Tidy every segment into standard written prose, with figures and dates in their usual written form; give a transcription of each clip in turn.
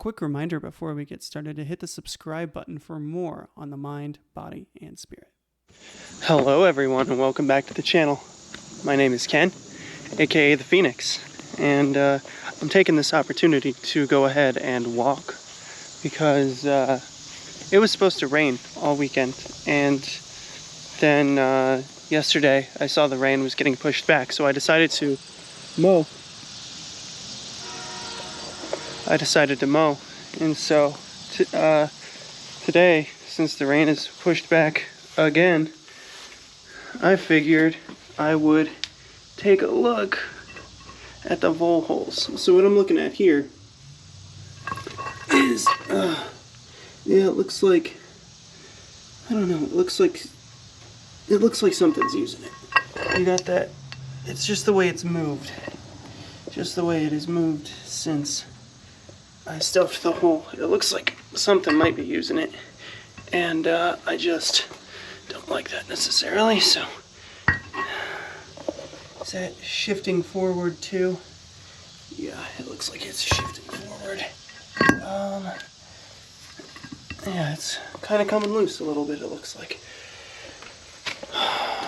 quick reminder before we get started to hit the subscribe button for more on the mind, body, and spirit. Hello everyone and welcome back to the channel. My name is Ken, aka the Phoenix, and I'm taking this opportunity to go ahead and walk because it was supposed to rain all weekend, and then yesterday I saw the rain was getting pushed back, so I decided to mow. And so today, since the rain is pushed back again, I figured I would take a look at the vole holes. So what I'm looking at here is, yeah, it looks like, I don't know, it looks like something's using it. You got that? It's just the way it's moved. Just the way it is moved since I stuffed the hole. It looks like something might be using it, and I just don't like that necessarily. So is that shifting forward too? Yeah, it looks like it's shifting forward. Yeah, it's kind of coming loose a little bit, it looks like.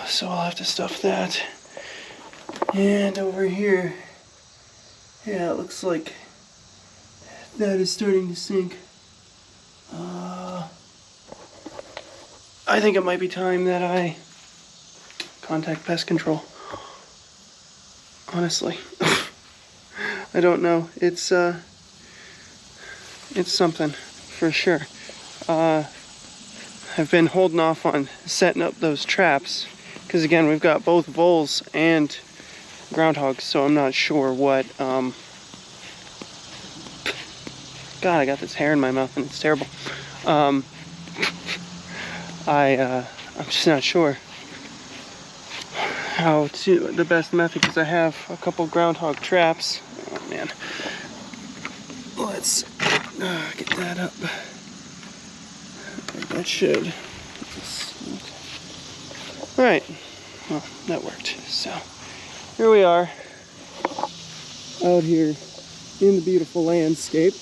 So I'll have to stuff that. And over here, yeah, it looks like that is starting to sink. I think it might be time that I contact pest control. Honestly. I don't know. It's something for sure. I've been holding off on setting up those traps because, again, we've got both voles and groundhogs, so I'm not sure what God, I got this hair in my mouth and it's terrible. I'm just not sure how to, the best method, because I have a couple groundhog traps. Oh man. Let's get that up. That should. Alright. Well, that worked. So, here we are. Out here in the beautiful landscape.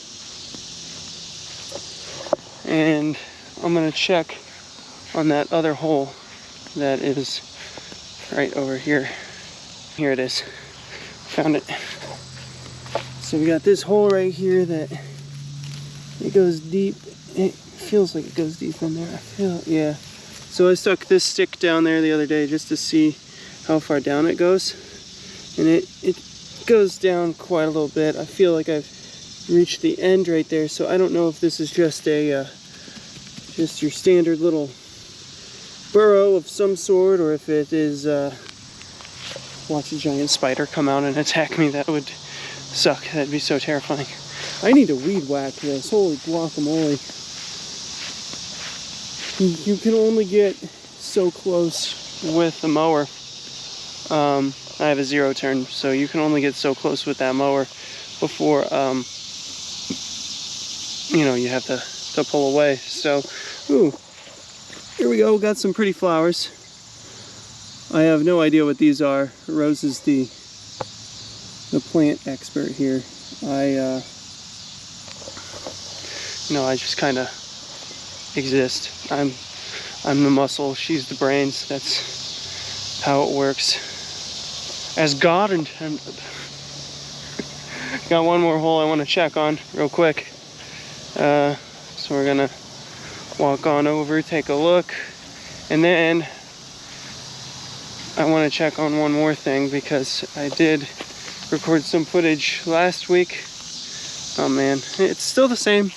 And I'm going to check on that other hole that is right over here. Here it is. Found it. So we got this hole right here that it goes deep. It feels like it goes deep in there. Yeah. So I stuck this stick down there the other day just to see how far down it goes. And it goes down quite a little bit. I feel like I've reached the end right there, so I don't know if this is just a just your standard little burrow of some sort, or if it is watch a giant spider come out and attack me. That would suck. That'd be so terrifying. I need to weed whack this. Holy guacamole. You can only get so close with the mower. I have a 0 turn, so you can only get so close with that mower before you know, you have to pull away. So, ooh, here we go. Got some pretty flowers. I have no idea what these are. Rose is the plant expert here. I just kind of exist. I'm the muscle. She's the brains. That's how it works, as God intended. Got one more hole I want to check on real quick. So we're gonna walk on over, take a look, and then I want to check on one more thing because I did record some footage last week. Oh man, it's still the same.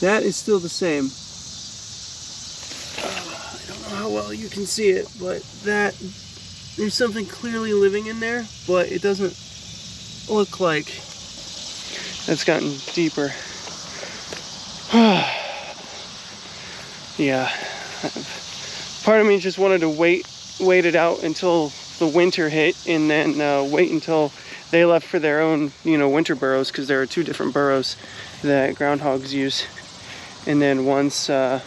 That is still the same. I don't know how well you can see it, but there's something clearly living in there, but it doesn't look like it's gotten deeper. Yeah, part of me just wanted to wait it out until the winter hit, and then wait until they left for their own, winter burrows, because there are 2 different burrows that groundhogs use. And then once they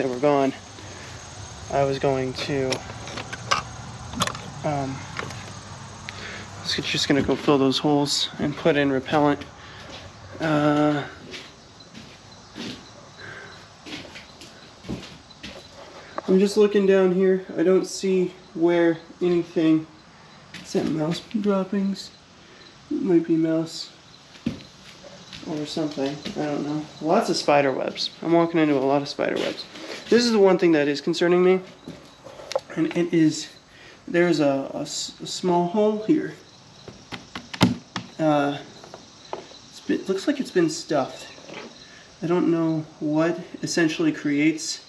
were gone, I was going to just gonna go fill those holes and put in repellent. I'm just looking down here. I don't see where anything. Is that mouse droppings? It might be mouse or something. I don't know. Lots of spider webs. I'm walking into a lot of spider webs. This is the one thing that is concerning me, and it is there's a small hole here. It looks like it's been stuffed. I don't know what essentially creates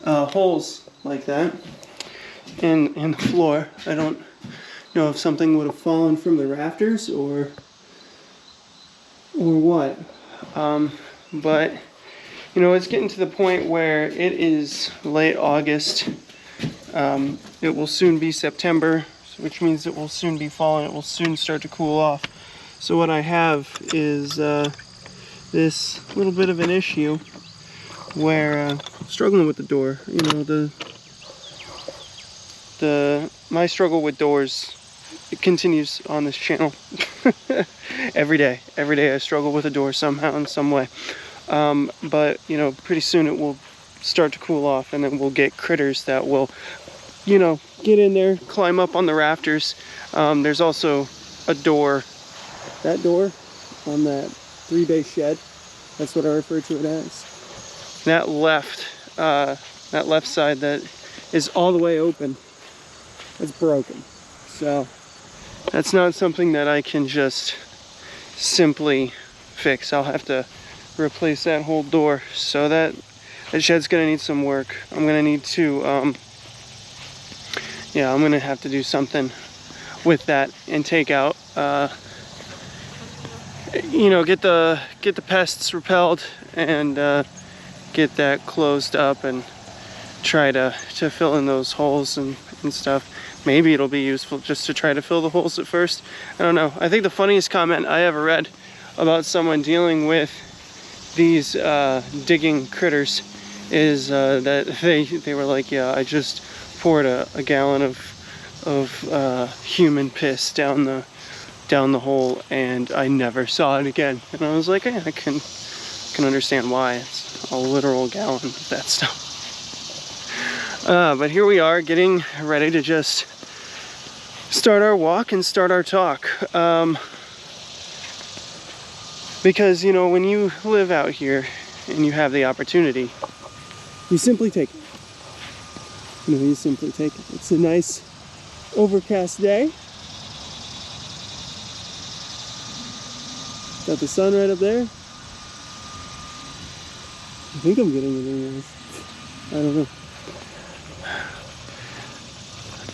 holes like that in the floor. I don't know if something would have fallen from the rafters or what. But you know, it's getting to the point where it is late August. It will soon be September, which means it will soon be fall and it will soon start to cool off. So what I have is this little bit of an issue where struggling with the door. You know, my struggle with doors, it continues on this channel. Every day I struggle with a door somehow in some way. But you know, pretty soon it will start to cool off, and then we'll get critters that will, you know, get in there, climb up on the rafters. There's also a door, that door on that 3-bay shed. That's what I refer to it as. That left side that is all the way open, it's broken. So that's not something that I can just simply fix. I'll have to replace that whole door. So that shed's gonna need some work. I'm gonna need to, yeah, I'm gonna have to do something with that and take out, you know, get the pests repelled and get that closed up and try to fill in those holes and stuff. Maybe it'll be useful just to try to fill the holes at first. I don't know. I think the funniest comment I ever read about someone dealing with these digging critters is that they were like, yeah, I just poured a gallon of human piss down the hole and I never saw it again. And I was like, yeah, I can understand why. It's a literal gallon of that stuff. But here we are getting ready to just start our walk and start our talk. Because, you know, when you live out here and you have the opportunity, you simply take it. You know, you simply take it. It's a nice overcast day. Got the sun right up there. I think I'm getting it anyways. I don't know.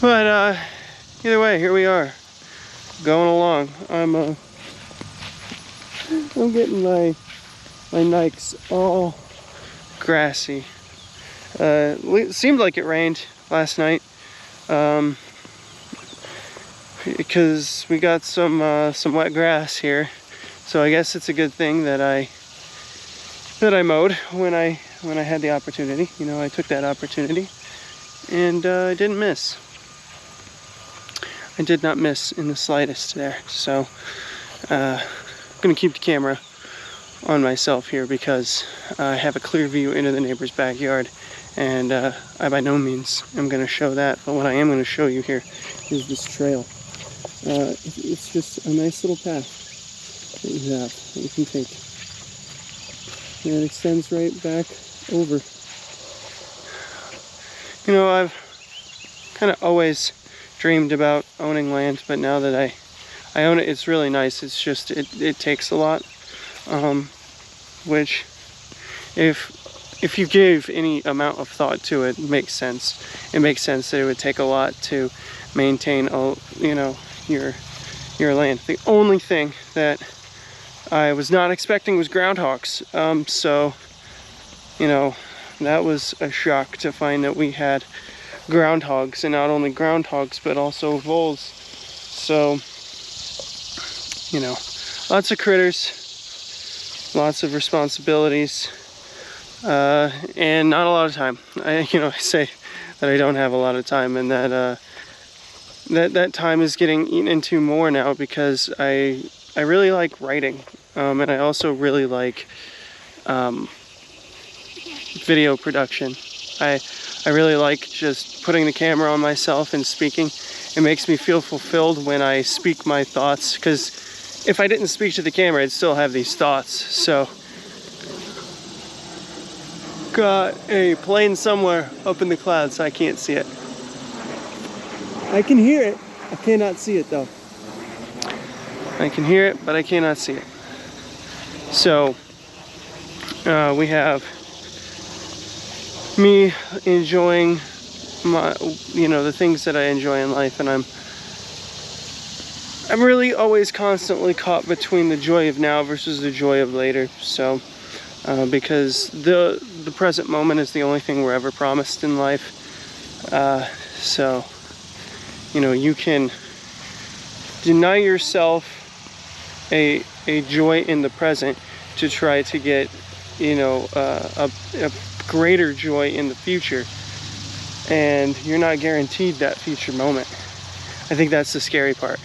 But either way, here we are, going along. I'm getting my Nikes all grassy. It seemed like it rained last night, because we got some wet grass here. So I guess it's a good thing that I mowed when I had the opportunity. You know, I took that opportunity, and I didn't miss. I did not miss in the slightest there. So I'm gonna keep the camera on myself here because I have a clear view into the neighbor's backyard, and I by no means am gonna show that. But what I am gonna show you here is this trail. It's just a nice little path that you have, that you can take. And it extends right back over. You know, I've kind of always dreamed about owning land, but now that I own it, it's really nice. It's just, it takes a lot, which if you gave any amount of thought to it, makes sense. It makes sense that it would take a lot to maintain, you know, your land. The only thing that I was not expecting was groundhogs. So, you know, that was a shock to find that we had groundhogs, and not only groundhogs but also voles. So, you know, lots of critters, lots of responsibilities, and not a lot of time. I say that I don't have a lot of time, and that that time is getting eaten into more now because I really like writing, and I also really like video production. I really like just putting the camera on myself and speaking. It makes me feel fulfilled when I speak my thoughts, because if I didn't speak to the camera, I'd still have these thoughts. So, got a plane somewhere up in the clouds. I can't see it. I can hear it. I cannot see it though. I can hear it, but I cannot see it. So, we have me enjoying my, the things that I enjoy in life, and I'm really always constantly caught between the joy of now versus the joy of later. So, because the present moment is the only thing we're ever promised in life. So, you can deny yourself a joy in the present to try to get, a greater joy in the future, and you're not guaranteed that future moment. I think that's the scary part.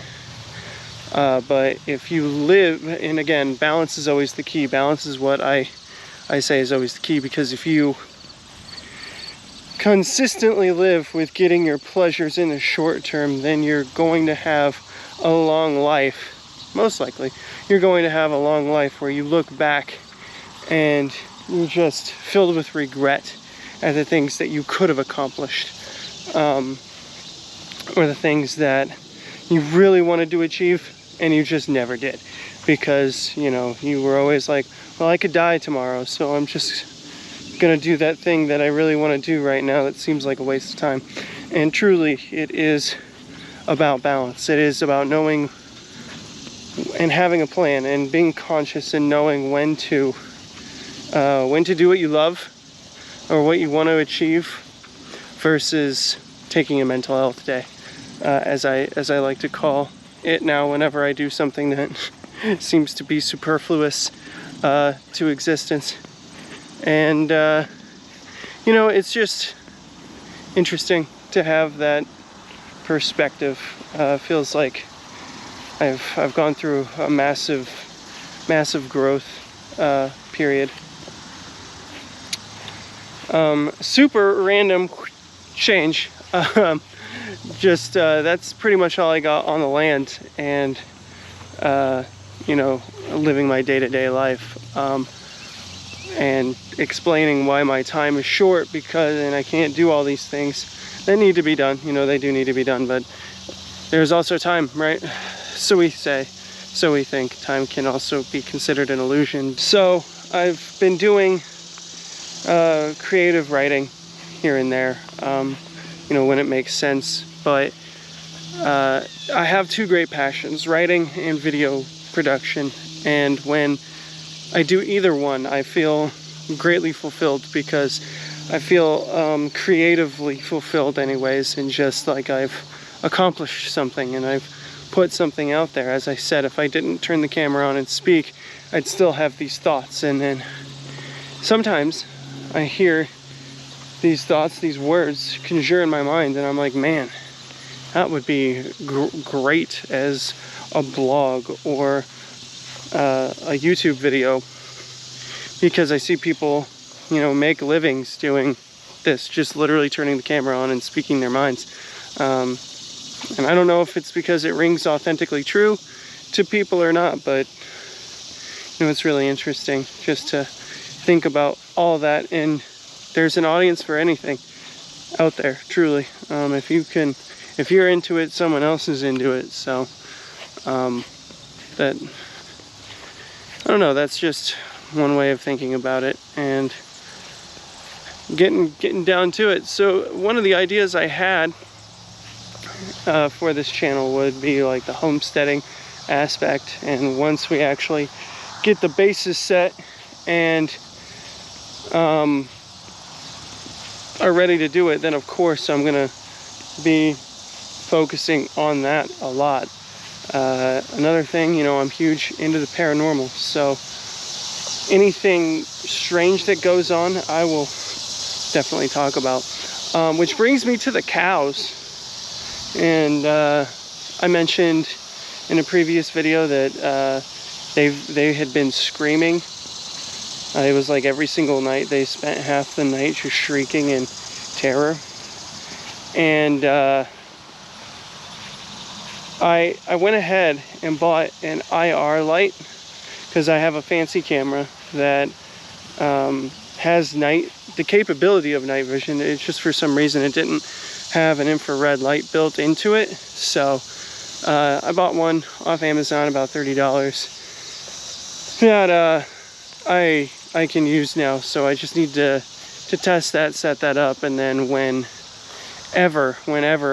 But if you live, and again, balance is always the key. Balance is what I say is always the key, because if you consistently live with getting your pleasures in the short term, then you're going to have a long life. Most likely, you're going to have a long life where you look back and you're just filled with regret at the things that you could have accomplished, or the things that you really wanted to achieve and you just never did, because you were always like, well, I could die tomorrow, so I'm just gonna do that thing that I really want to do right now that seems like a waste of time. And truly, it is about balance. It is about knowing and having a plan and being conscious and knowing when to do what you love or what you want to achieve, versus taking a mental health day, as I like to call it now whenever I do something that seems to be superfluous to existence. And it's just interesting to have that perspective. Feels like I've gone through a massive growth period. Super random change. Just that's pretty much all I got on the land, and living my day-to-day life, and explaining why my time is short, and I can't do all these things that need to be done. They do need to be done, but there's also time, right? So we say, so we think. Time can also be considered an illusion. So I've been doing creative writing here and there, when it makes sense. But I have two great passions, writing and video production. And when I do either one, I feel greatly fulfilled, because I feel creatively fulfilled anyways, and just like I've accomplished something and I've put something out there. As I said, if I didn't turn the camera on and speak, I'd still have these thoughts, and then sometimes I hear these thoughts, these words conjure in my mind, and I'm like, man, that would be great as a blog or a YouTube video, because I see people, make livings doing this, just literally turning the camera on and speaking their minds. And I don't know if it's because it rings authentically true to people or not, but it's really interesting just to think about all that. And there's an audience for anything out there, truly. If you're into it, someone else is into it. So I don't know, that's just one way of thinking about it, and getting down to it. So one of the ideas I had for this channel would be like the homesteading aspect, and once we actually get the bases set and are ready to do it, then of course I'm gonna be focusing on that a lot. Another thing, I'm huge into the paranormal, so anything strange that goes on, I will definitely talk about. Which brings me to the cows. And I mentioned in a previous video that they had been screaming. It was like every single night they spent half the night just shrieking and terror. And I went ahead and bought an IR light because I have a fancy camera that has the capability of night vision. It's just for some reason it didn't have an infrared light built into it. So I bought one off Amazon, about $30, that I can use now. So I just need to test that, set that up, and then whenever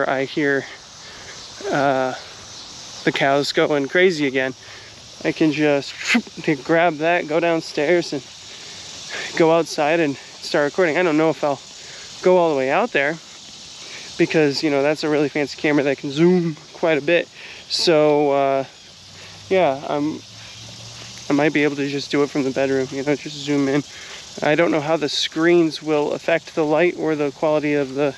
I hear the cows going crazy again, I can just grab that, go downstairs, and go outside and start recording. I don't know if I'll go all the way out there because, you know, that's a really fancy camera that can zoom quite a bit. So yeah, I might be able to just do it from the bedroom, you know, just zoom in. I don't know how the screens will affect the light or the quality of the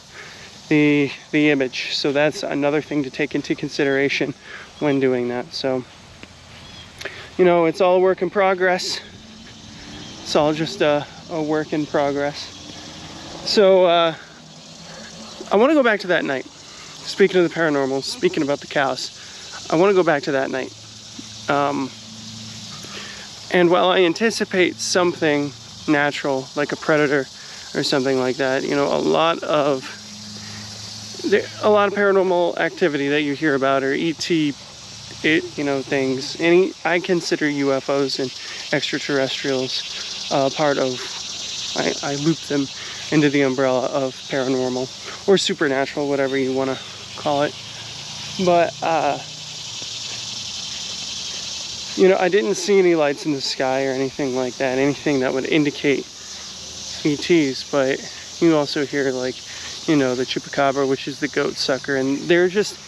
image, so that's another thing to take into consideration when doing that. So, you know, it's all a work in progress. It's all just a work in progress. So I want to go back to that night. Speaking of the paranormal, speaking about the cows, I want to go back to that night. And while I anticipate something natural, like a predator or something like that, you know, a lot of paranormal activity that you hear about, or ET, you know, things. I consider UFOs and extraterrestrials part of. I loop them into the umbrella of paranormal or supernatural, whatever you want to call it. But you know, I didn't see any lights in the sky or anything like that, anything that would indicate ETs. But you also hear, like, you know, the chupacabra, which is the goat sucker, and there are just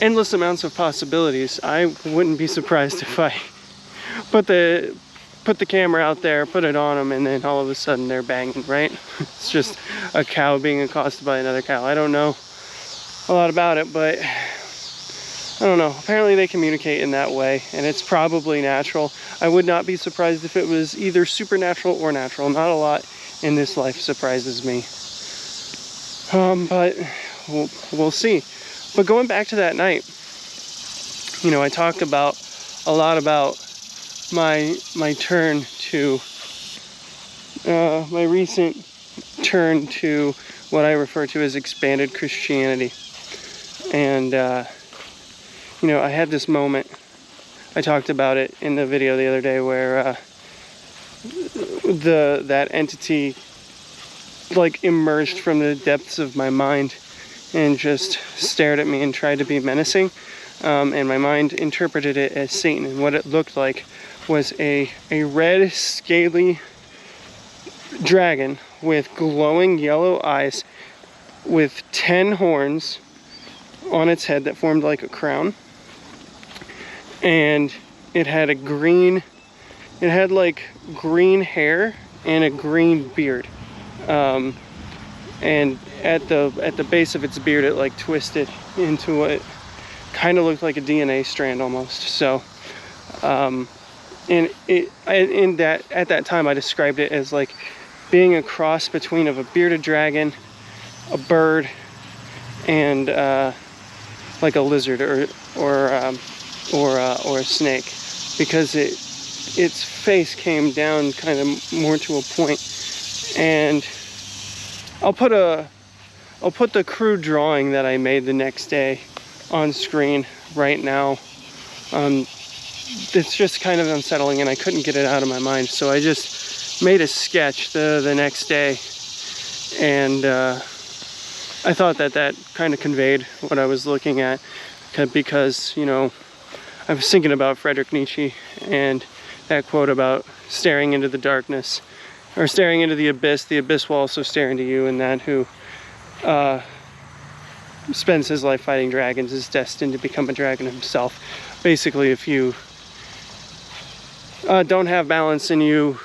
endless amounts of possibilities. I wouldn't be surprised if I put the camera out there, put it on them, and then all of a sudden they're banging, right? It's just a cow being accosted by another cow. I don't know a lot about it, but I don't know. Apparently they communicate in that way, and it's probably natural. I would not be surprised if it was either supernatural or natural. Not a lot in this life surprises me. But we'll see. But going back to that night, you know, I talked a lot about my turn to my recent turn to what I refer to as expanded Christianity. And you know, I had this moment. I talked about it in the video the other day where that entity like emerged from the depths of my mind and just stared at me and tried to be menacing. And my mind interpreted it as Satan, and what it looked like was a red, scaly dragon with glowing yellow eyes with 10 horns on its head that formed like a crown. And it had like green hair and a green beard. And at the base of its beard, it like twisted into what kind of looked like a DNA strand almost. So, and at that time, I described it as like being a cross between of a bearded dragon, a bird, and like a lizard or a snake, because its face came down kind of more to a point. And I'll put the crude drawing that I made the next day on screen right now. It's just kind of unsettling, and I couldn't get it out of my mind, so I just made a sketch the next day, and I thought that kind of conveyed what I was looking at, because, you know, I was thinking about Friedrich Nietzsche and that quote about staring into the darkness, or staring into the abyss will also stare into you, and that who spends his life fighting dragons is destined to become a dragon himself. Basically, if you don't have balance and you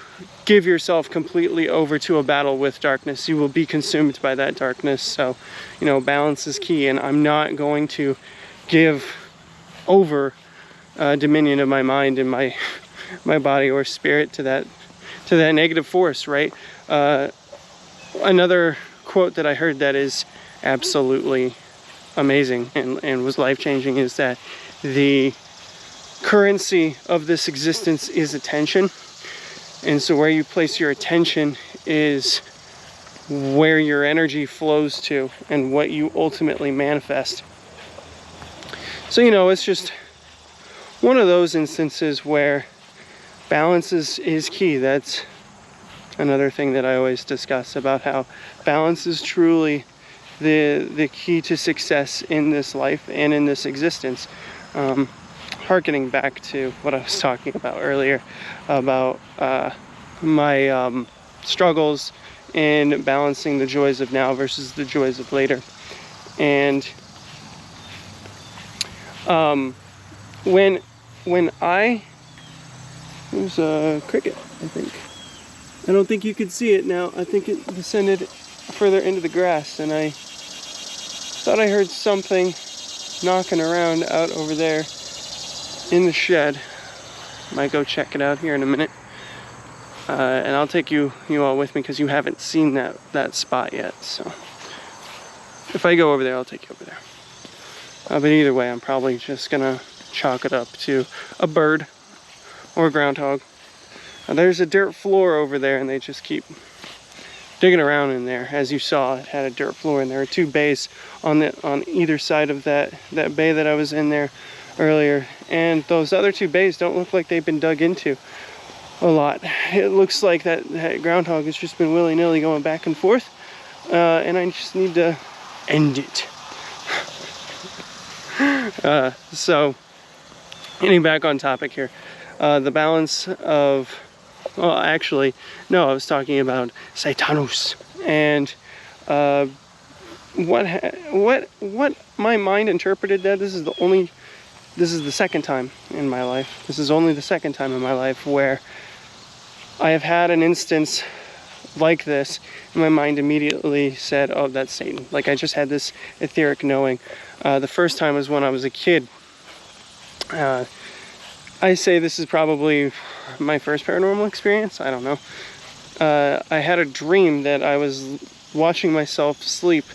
give yourself completely over to a battle with darkness, you will be consumed by that darkness. So, you know, balance is key, and I'm not going to give over dominion of my mind and my body or spirit to that negative force, right? Another quote that I heard that is absolutely amazing and was life-changing is that the currency of this existence is attention. And so where you place your attention is where your energy flows to and what you ultimately manifest. So, you know, it's just one of those instances where balance is key. That's another thing that I always discuss about how balance is truly the key to success in this life and in this existence. Harkening back to what I was talking about earlier about my struggles in balancing the joys of now versus the joys of later. And when there's a cricket, I think. I don't think you could see it now. I think it descended further into the grass, and I thought I heard something knocking around out over there in the shed. Might go check it out here in a minute. And I'll take you all with me because you haven't seen that spot yet. So if I go over there, I'll take you over there. But either way, I'm probably just gonna chalk it up to a bird or a groundhog. There's a dirt floor over there, and they just keep digging around in there. As you saw, it had a dirt floor, and there are 2 bays on either side of that bay that I was in there earlier. And those other 2 bays don't look like they've been dug into a lot. It looks like that groundhog has just been willy-nilly going back and forth, and I just need to end it. So, getting back on topic here, the balance of, well, actually, no, I was talking about Satanus, and what my mind interpreted that this is the second time in my life. This is only the second time in my life where I have had an instance like this, and my mind immediately said, oh, that's Satan. Like, I just had this etheric knowing. The first time was when I was a kid. I say this is probably my first paranormal experience. I don't know. I had a dream that I was watching myself sleep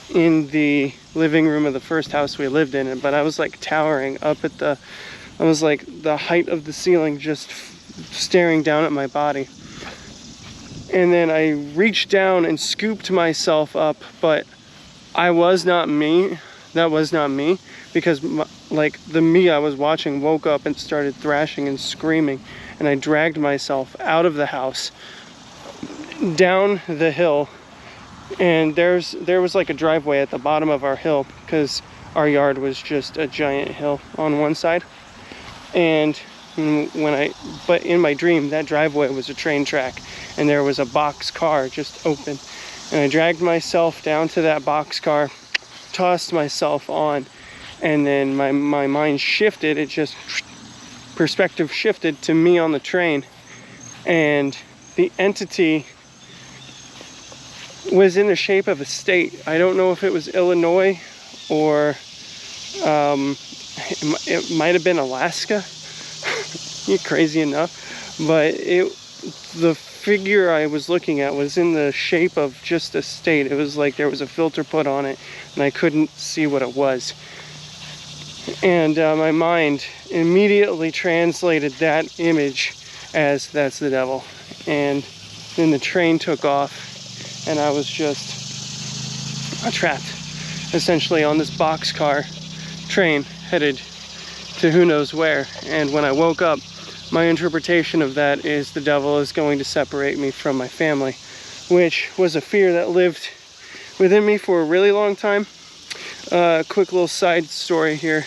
in the living room of the first house we lived in, but I was like towering up at I was like the height of the ceiling, just staring down at my body. And then I reached down and scooped myself up, but I was not me. That was not me, because like the me I was watching woke up and started thrashing and screaming, and I dragged myself out of the house, down the hill, and there was like a driveway at the bottom of our hill, because our yard was just a giant hill on one side. And but in my dream, that driveway was a train track, and there was a box car just open, and I dragged myself down to that box car, tossed myself on, and then my mind shifted. It just, perspective shifted to me on the train, and the entity was in the shape of a state. I don't know if it was Illinois or it might have been Alaska. You're crazy enough, but the figure I was looking at was in the shape of just a state. It was like there was a filter put on it, and I couldn't see what it was. And my mind immediately translated that image as, that's the devil. And then the train took off, and I was just trapped, essentially, on this boxcar train headed to who knows where. And when I woke up, my interpretation of that is the devil is going to separate me from my family, which was a fear that lived within me for a really long time. Quick little side story here.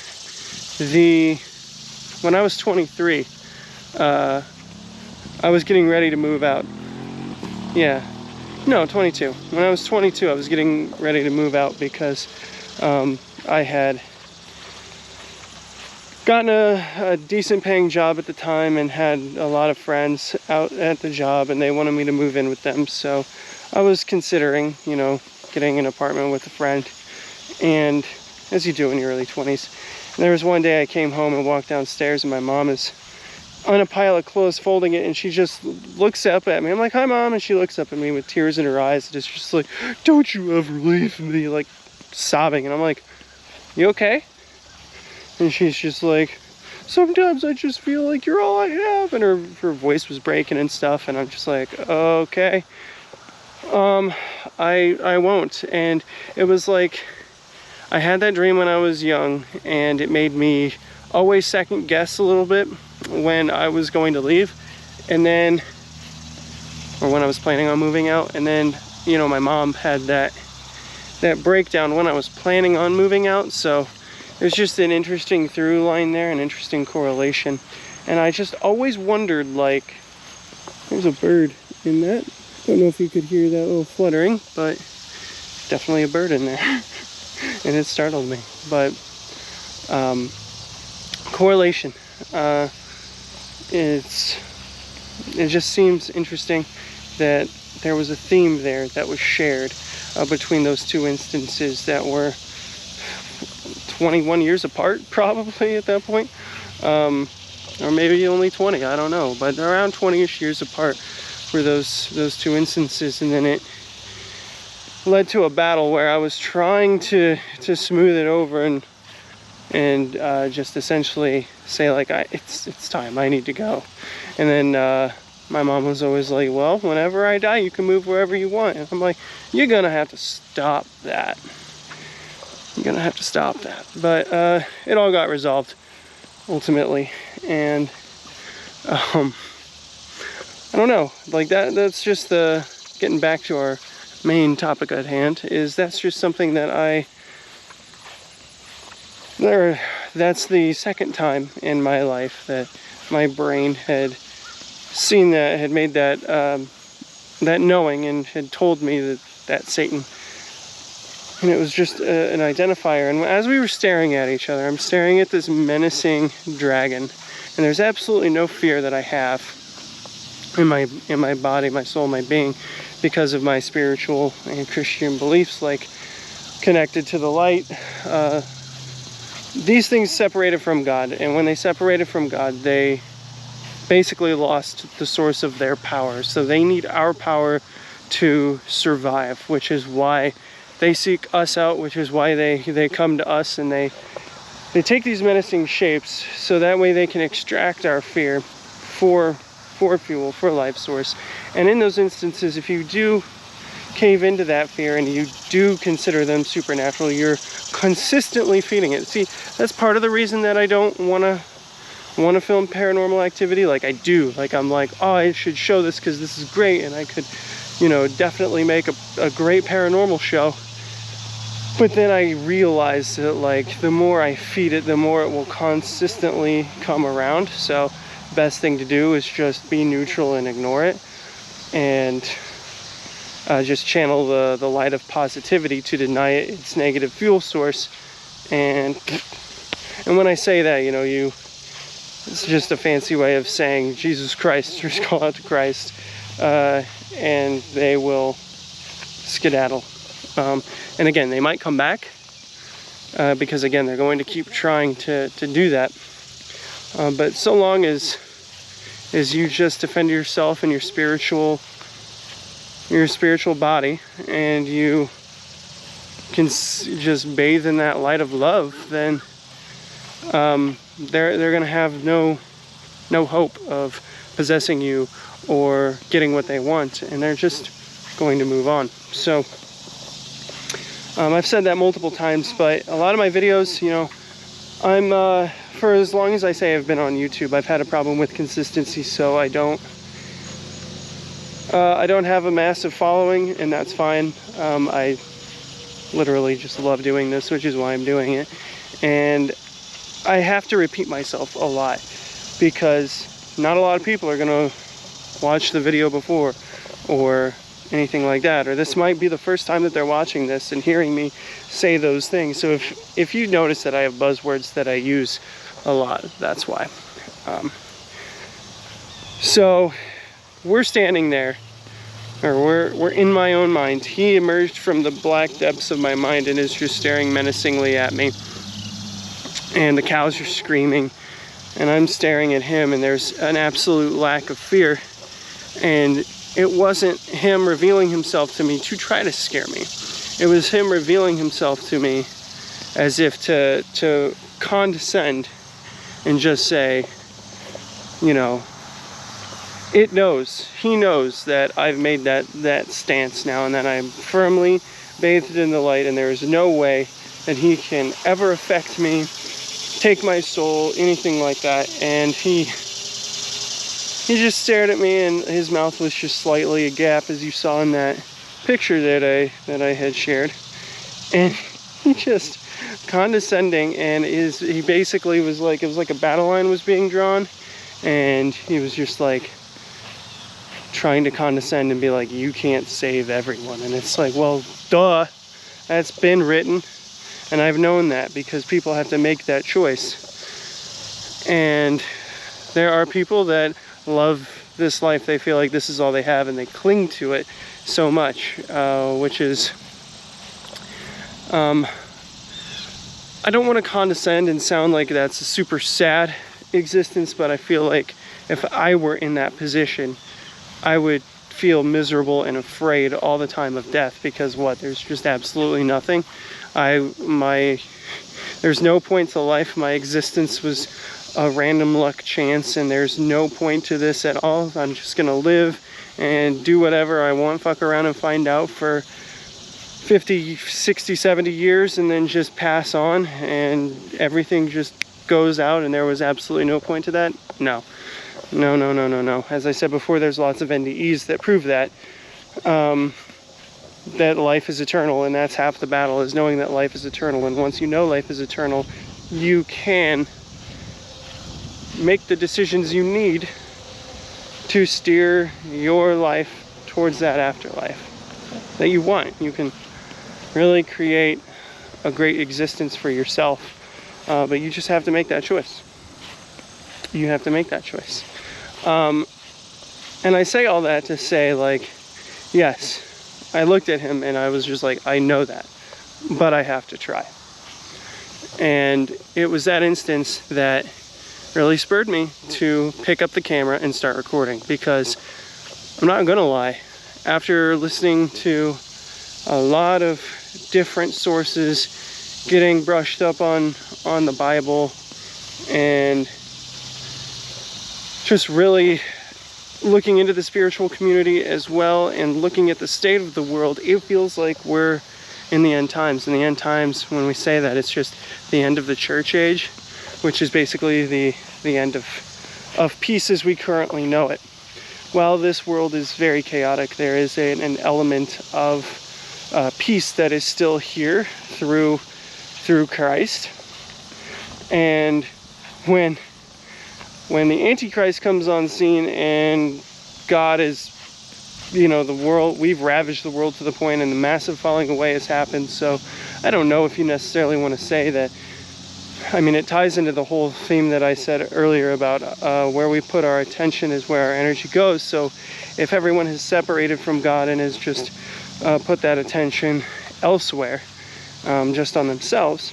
When I was 23, I was getting ready to move out. 22. When I was 22, I was getting ready to move out because I had gotten a decent paying job at the time and had a lot of friends out at the job, and they wanted me to move in with them. So I was considering, getting an apartment with a friend, and as you do in your early 20s. And there was one day I came home and walked downstairs, and my mom is on a pile of clothes folding it, and she just looks up at me. I'm like, "Hi, Mom," and she looks up at me with tears in her eyes and it's just like, "Don't you ever leave me," like sobbing. And I'm like, "You okay?" And she's just like, "Sometimes I just feel like you're all I have," and her voice was breaking and stuff, and I'm just like, "Okay, I won't." And it was like, I had that dream when I was young, and it made me always second guess a little bit when I was going to leave, and then, or when I was planning on moving out. And then, you know, my mom had that breakdown when I was planning on moving out. So there's just an interesting through line there, an interesting correlation. And I just always wondered, like, there's a bird in that. Don't know if you could hear that little fluttering, but definitely a bird in there. And it startled me. But correlation, it just seems interesting that there was a theme there that was shared between those two instances that were 21 years apart, probably at that point, or maybe only 20, I don't know, but around 20-ish years apart were those two instances. And then it led to a battle where I was trying to smooth it over and just essentially say, like, it's time, I need to go. And then my mom was always like, "Well, whenever I die, you can move wherever you want." And I'm like, "You're gonna have to stop that. You're gonna have to stop that." But it all got resolved ultimately. And I don't know, like that's just getting back to our main topic at hand, is that's just something that that's the second time in my life that my brain had seen that, had made that that knowing, and had told me that's Satan. And it was just an identifier. And as we were staring at each other, I'm staring at this menacing dragon, and there's absolutely no fear that I have in my body, my soul, my being, because of my spiritual and Christian beliefs, like connected to the light. These things separated from God, and when they separated from God, they basically lost the source of their power. So they need our power to survive, which is why they seek us out, which is why they come to us, and they take these menacing shapes so that way they can extract our fear for fuel, for life source. And in those instances, if you do cave into that fear and you do consider them supernatural, you're consistently feeding it. See, that's part of the reason that I don't want to film paranormal activity like I do. Like, I'm like, oh, I should show this because this is great, and I could, you know, definitely make a great paranormal show. But then I realize that, like, the more I feed it, the more it will consistently come around. So best thing to do is just be neutral and ignore it, and just channel the light of positivity to deny it its negative fuel source. And when I say that, you know, it's just a fancy way of saying Jesus Christ. Just call out to Christ, and they will skedaddle. And again, they might come back, because again, they're going to keep trying to do that. But so long as you just defend yourself and your spiritual body, and you can just bathe in that light of love, then they're gonna have no hope of possessing you or getting what they want, and they're just going to move on. So I've said that multiple times, but a lot of my videos, you know, I'm for as long as I say I've been on YouTube, I've had a problem with consistency, so I don't have a massive following, and that's fine. I literally just love doing this, which is why I'm doing it. And I have to repeat myself a lot, because not a lot of people are gonna watch the video before or anything like that, or this might be the first time that they're watching this and hearing me say those things. So if you notice that I have buzzwords that I use a lot, that's why. So we're standing there, or we're in my own mind. He emerged from the black depths of my mind and is just staring menacingly at me. And the cows are screaming, and I'm staring at him, and there's an absolute lack of fear. And it wasn't him revealing himself to me to try to scare me. It was him revealing himself to me as if to condescend and just say, you know, he knows that I've made that stance now, and that I'm firmly bathed in the light, and there is no way that he can ever affect me, take my soul, anything like that. And he just stared at me, and his mouth was just slightly agape, as you saw in that picture that I had shared. And he just condescending, and he basically was like, it was like a battle line was being drawn, and he was just like trying to condescend and be like, you can't save everyone. And it's like, well, duh, that's been written, and I've known that, because people have to make that choice. And there are people that love this life. They feel like this is all they have, and they cling to it so much, which is I don't want to condescend and sound like that's a super sad existence, but I feel like if I were in that position, I would feel miserable and afraid all the time of death, because there's just absolutely nothing. There's no point to life. My existence was a random luck chance, and there's no point to this at all. I'm just gonna live and do whatever I want, fuck around and find out for 50, 60, 70 years, and then just pass on, and everything just goes out, and there was absolutely no point to that. No. As I said before, there's lots of NDEs that prove that that life is eternal, and that's half the battle, is knowing that life is eternal. And once you know life is eternal, you can make the decisions you need to steer your life towards that afterlife that you want. You can really create a great existence for yourself, but you just have to make that choice. You have to make that choice. And I say all that to say, like, yes, I looked at him and I was just like, I know that, but I have to try. And it was that instance that really spurred me to pick up the camera and start recording, because I'm not gonna lie, after listening to a lot of different sources, getting brushed up on the Bible, and just really looking into the spiritual community as well, and looking at the state of the world, it feels like we're in the end times. In the end times, when we say that, it's just the end of the church age, which is basically the end of peace as we currently know it. While this world is very chaotic, there is an element of peace that is still here through Christ. And when the Antichrist comes on scene, and God is, the world, we've ravaged the world to the point, and the massive falling away has happened. So I don't know if you necessarily want to say that. I mean, it ties into the whole theme that I said earlier about where we put our attention is where our energy goes. So if everyone has separated from God and has just put that attention elsewhere, just on themselves,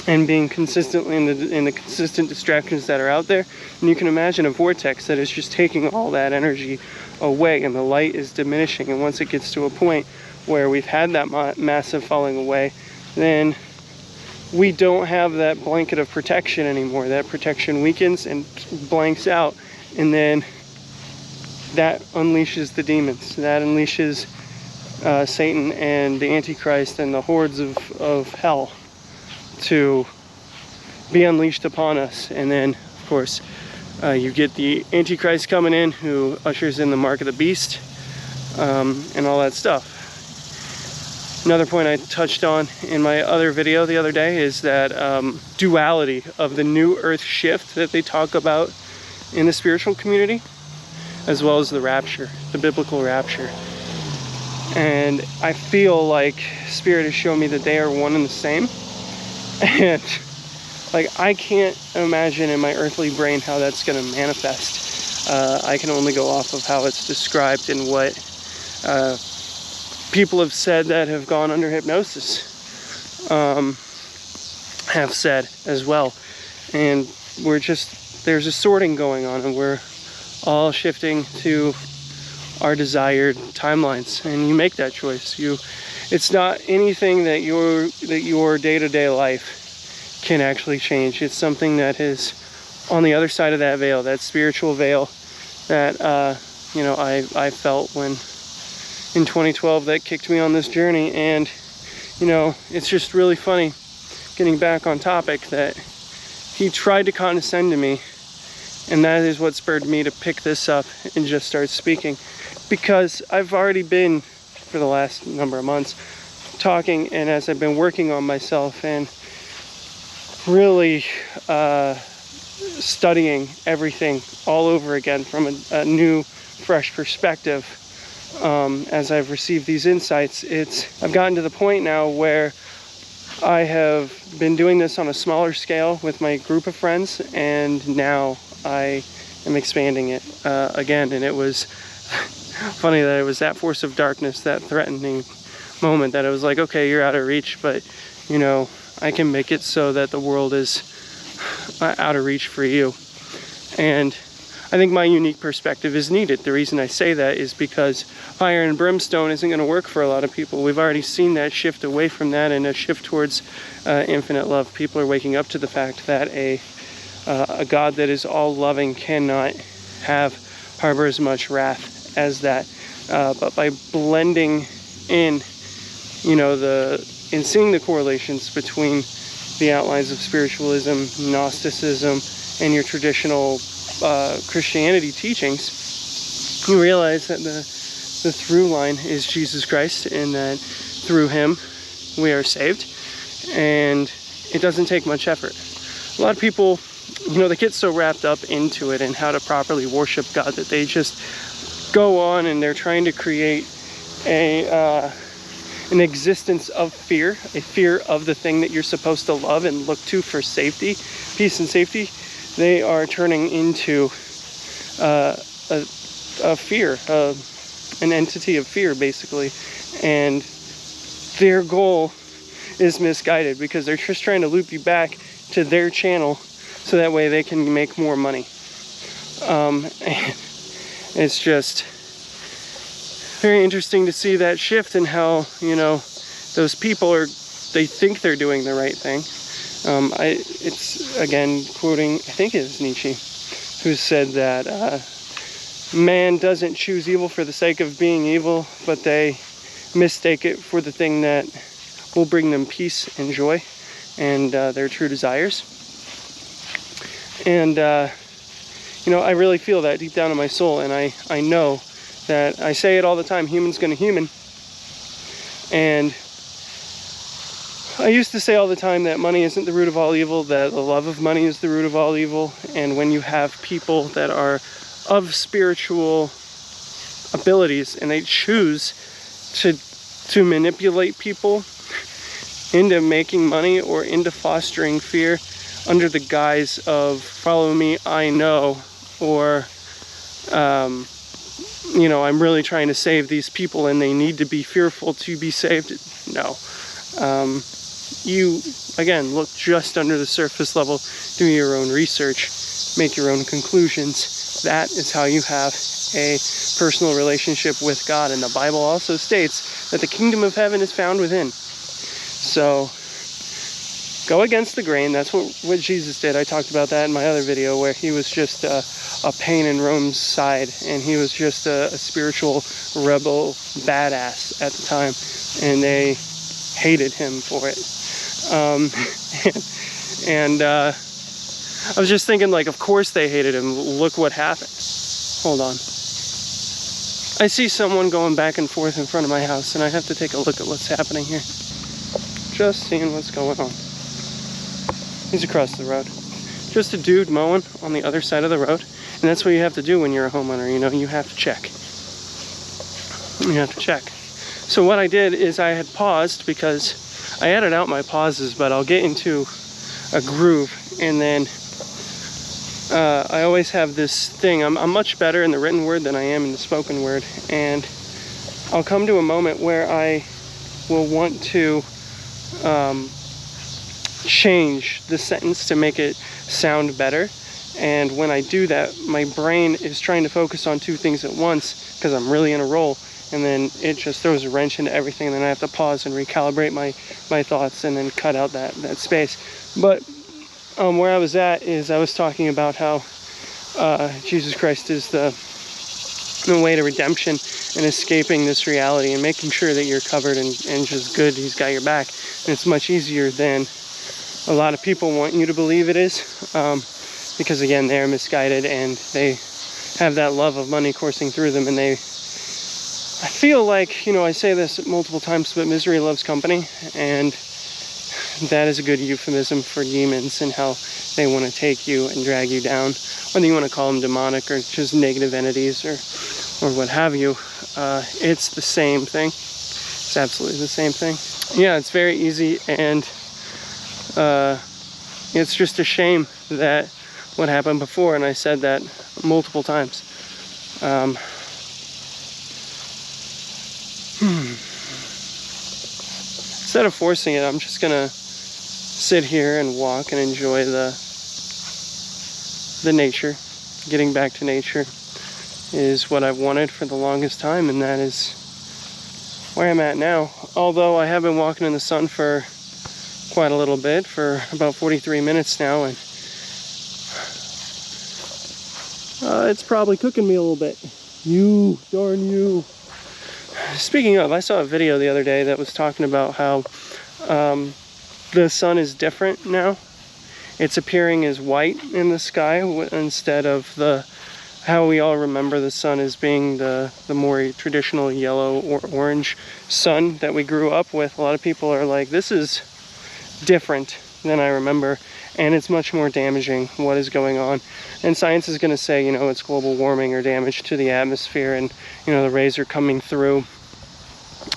and being consistently in the consistent distractions that are out there, and you can imagine a vortex that is just taking all that energy away, and the light is diminishing. And once it gets to a point where we've had that massive falling away, then we don't have that blanket of protection anymore. That protection weakens and blanks out, and then that unleashes the demons. That unleashes Satan and the Antichrist and the hordes of hell to be unleashed upon us. And then, of course, you get the Antichrist coming in, who ushers in the mark of the beast, and all that stuff. Another point I touched on in my other video the other day is that duality of the new earth shift that they talk about in the spiritual community, as well as the rapture, the biblical rapture. And I feel like Spirit has shown me that they are one and the same. And like, I can't imagine in my earthly brain how that's going to manifest. I can only go off of how it's described and what people have said that have gone under hypnosis have said as well. And there's a sorting going on, and we're all shifting to our desired timelines, and you make that choice. It's not anything that your day-to-day life can actually change. It's something that is on the other side of that veil, that spiritual veil that I felt when in 2012 that kicked me on this journey. And it's just really funny, getting back on topic, that he tried to condescend to me, and that is what spurred me to pick this up and just start speaking, because I've already been, for the last number of months, talking, and as I've been working on myself and really studying everything all over again from a new, fresh perspective, as I've received these insights, I've gotten to the point now where I have been doing this on a smaller scale with my group of friends, and now I am expanding it again. And it was funny that it was that force of darkness, that threatening moment, that it was like, okay, you're out of reach, but I can make it so that the world is out of reach for you. And I think my unique perspective is needed. The reason I say that is because fire and brimstone isn't going to work for a lot of people. We've already seen that shift away from that, and a shift towards infinite love. People are waking up to the fact that a God that is all loving cannot harbor as much wrath as that. But by blending in, in seeing the correlations between the outlines of spiritualism, Gnosticism, and your traditional Christianity teachings, you realize that the through line is Jesus Christ, and that through him we are saved, and it doesn't take much effort. A lot of people, they get so wrapped up into it and how to properly worship God that they just go on and they're trying to create an existence of fear, a fear of the thing that you're supposed to love and look to for safety, peace and safety. They are turning into a fear, an entity of fear, basically. And their goal is misguided, because they're just trying to loop you back to their channel so that way they can make more money. And it's just very interesting to see that shift, and how, those people they think they're doing the right thing. It's, again, quoting, I think it was Nietzsche, who said that man doesn't choose evil for the sake of being evil, but they mistake it for the thing that will bring them peace and joy and their true desires. And, I really feel that deep down in my soul, and I know that I say it all the time, human's gonna human. And I used to say all the time that money isn't the root of all evil, that the love of money is the root of all evil. And when you have people that are of spiritual abilities and they choose to manipulate people into making money or into fostering fear under the guise of follow me, I know, or I'm really trying to save these people and they need to be fearful to be saved. No. You, again, look just under the surface level, do your own research, make your own conclusions. That is how you have a personal relationship with God. And the Bible also states that the kingdom of heaven is found within. So go against the grain. That's what Jesus did. I talked about that in my other video, where he was just a pain in Rome's side, and he was just a spiritual rebel badass at the time, and they hated him for it. And I was just thinking, of course they hated him. Look what happened. Hold on. I see someone going back and forth in front of my house, and I have to take a look at what's happening here. Just seeing what's going on. He's across the road. Just a dude mowing on the other side of the road. And that's what you have to do when you're a homeowner, you have to check. You have to check. So what I did is I had paused, because I added out my pauses, but I'll get into a groove, and then I always have this thing. I'm much better in the written word than I am in the spoken word, and I'll come to a moment where I will want to change the sentence to make it sound better. And when I do that, my brain is trying to focus on two things at once because I'm really in a roll, and then it just throws a wrench into everything, and then I have to pause and recalibrate my thoughts and then cut out that space. But where I was at is I was talking about how Jesus Christ is the way to redemption and escaping this reality and making sure that you're covered and just good. He's got your back. And it's much easier than a lot of people want you to believe it is, because again, they're misguided and they have that love of money coursing through them, and I feel like, I say this multiple times, but misery loves company, and that is a good euphemism for demons and how they want to take you and drag you down, whether you want to call them demonic or just negative entities or what have you. It's the same thing. It's absolutely the same thing. Yeah, it's very easy, and it's just a shame that what happened before, and I said that multiple times. Instead of forcing it, I'm just gonna sit here and walk and enjoy the nature. Getting back to nature is what I've wanted for the longest time, and that is where I'm at now. Although I have been walking in the sun for quite a little bit, for about 43 minutes now, and it's probably cooking me a little bit. You, darn you. Speaking of, I saw a video the other day that was talking about how the sun is different now. It's appearing as white in the sky instead of how we all remember the sun as being the more traditional yellow or orange sun that we grew up with. A lot of people are like, this is different than I remember, and it's much more damaging what is going on. And science is going to say, it's global warming or damage to the atmosphere, and the rays are coming through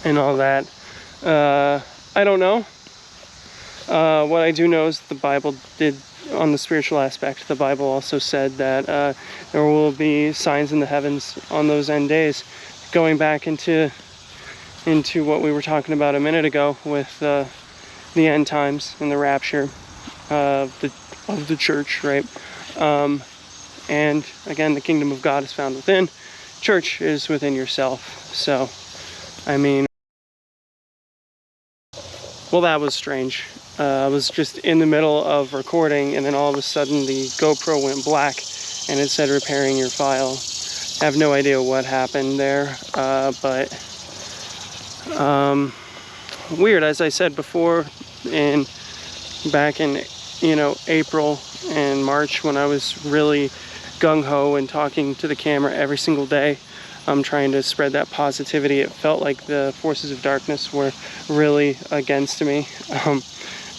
and all that. I don't know. What I do know is the Bible did, on the spiritual aspect, the Bible also said that there will be signs in the heavens on those end days. Going back into what we were talking about a minute ago with the end times and the rapture of the church, right? And again, the kingdom of God is found within. Church is within yourself. So, I mean, well, that was strange. I was just in the middle of recording, and then all of a sudden the GoPro went black and it said repairing your file. I have no idea what happened there, but weird. As I said before, back in April and March, when I was really gung-ho and talking to the camera every single day, trying to spread that positivity, it felt like the forces of darkness were really against me.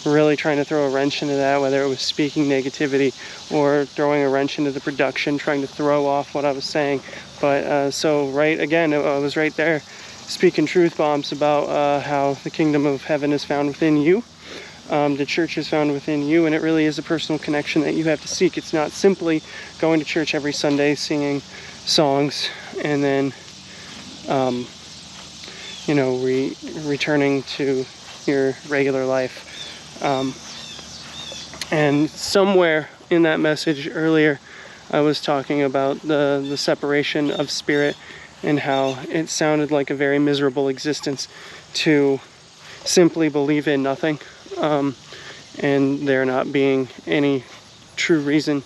Really trying to throw a wrench into that, whether it was speaking negativity or throwing a wrench into the production, trying to throw off what I was saying. But so right again, I was right there speaking truth bombs about how the kingdom of heaven is found within you. The church is found within you, and it really is a personal connection that you have to seek. It's not simply going to church every Sunday, singing songs, and then returning to your regular life. And somewhere in that message earlier, I was talking about the separation of spirit and how it sounded like a very miserable existence to simply believe in nothing, and there not being any true reason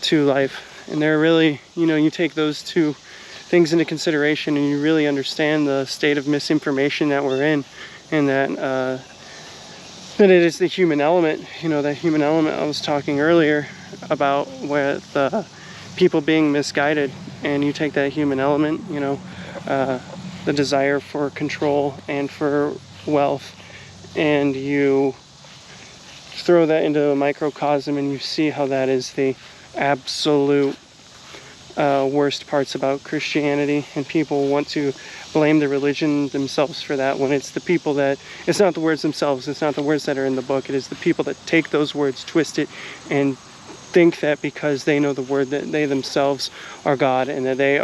to life. And there really, you take those two things into consideration, and you really understand the state of misinformation that we're in, and that it is the human element, that human element I was talking earlier about, with people being misguided, and you take that human element, the desire for control and for wealth, and you throw that into a microcosm, and you see how that is the absolute worst parts about Christianity, and people want to blame the religion themselves for that, when it's the people that, it's not the words themselves, it's not the words that are in the book, it is the people that take those words, twist it, and think that because they know the word, that they themselves are God, and that they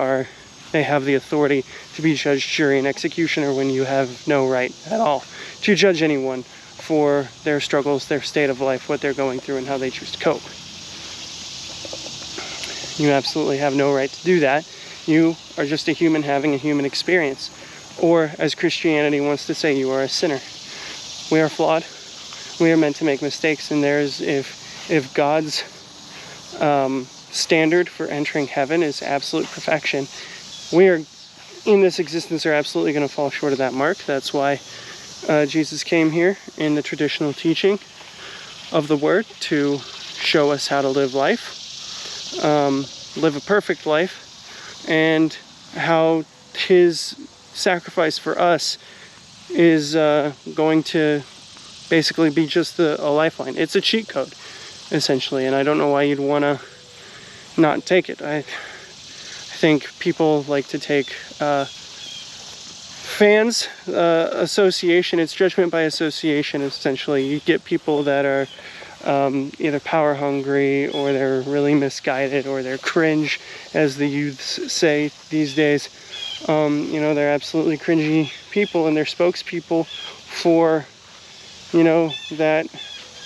have the authority to be judge, jury, and executioner, when you have no right at all to judge anyone for their struggles, their state of life, what they're going through, and how they choose to cope. You absolutely have no right to do that. You are just a human having a human experience. Or, as Christianity wants to say, you are a sinner. We are flawed. We are meant to make mistakes, and if God's standard for entering heaven is absolute perfection, we are in this existence are absolutely going to fall short of that mark. That's why Jesus came here in the traditional teaching of the Word to show us how to live life, live a perfect life, and how His sacrifice for us is going to basically be just a lifeline. It's a cheat code, essentially, and I don't know why you'd want to not take it. I think people like to take fans association. It's judgment by association, essentially. You get people that are either power hungry, or they're really misguided, or they're cringe, as the youths say these days. They're absolutely cringy people, and they're spokespeople for that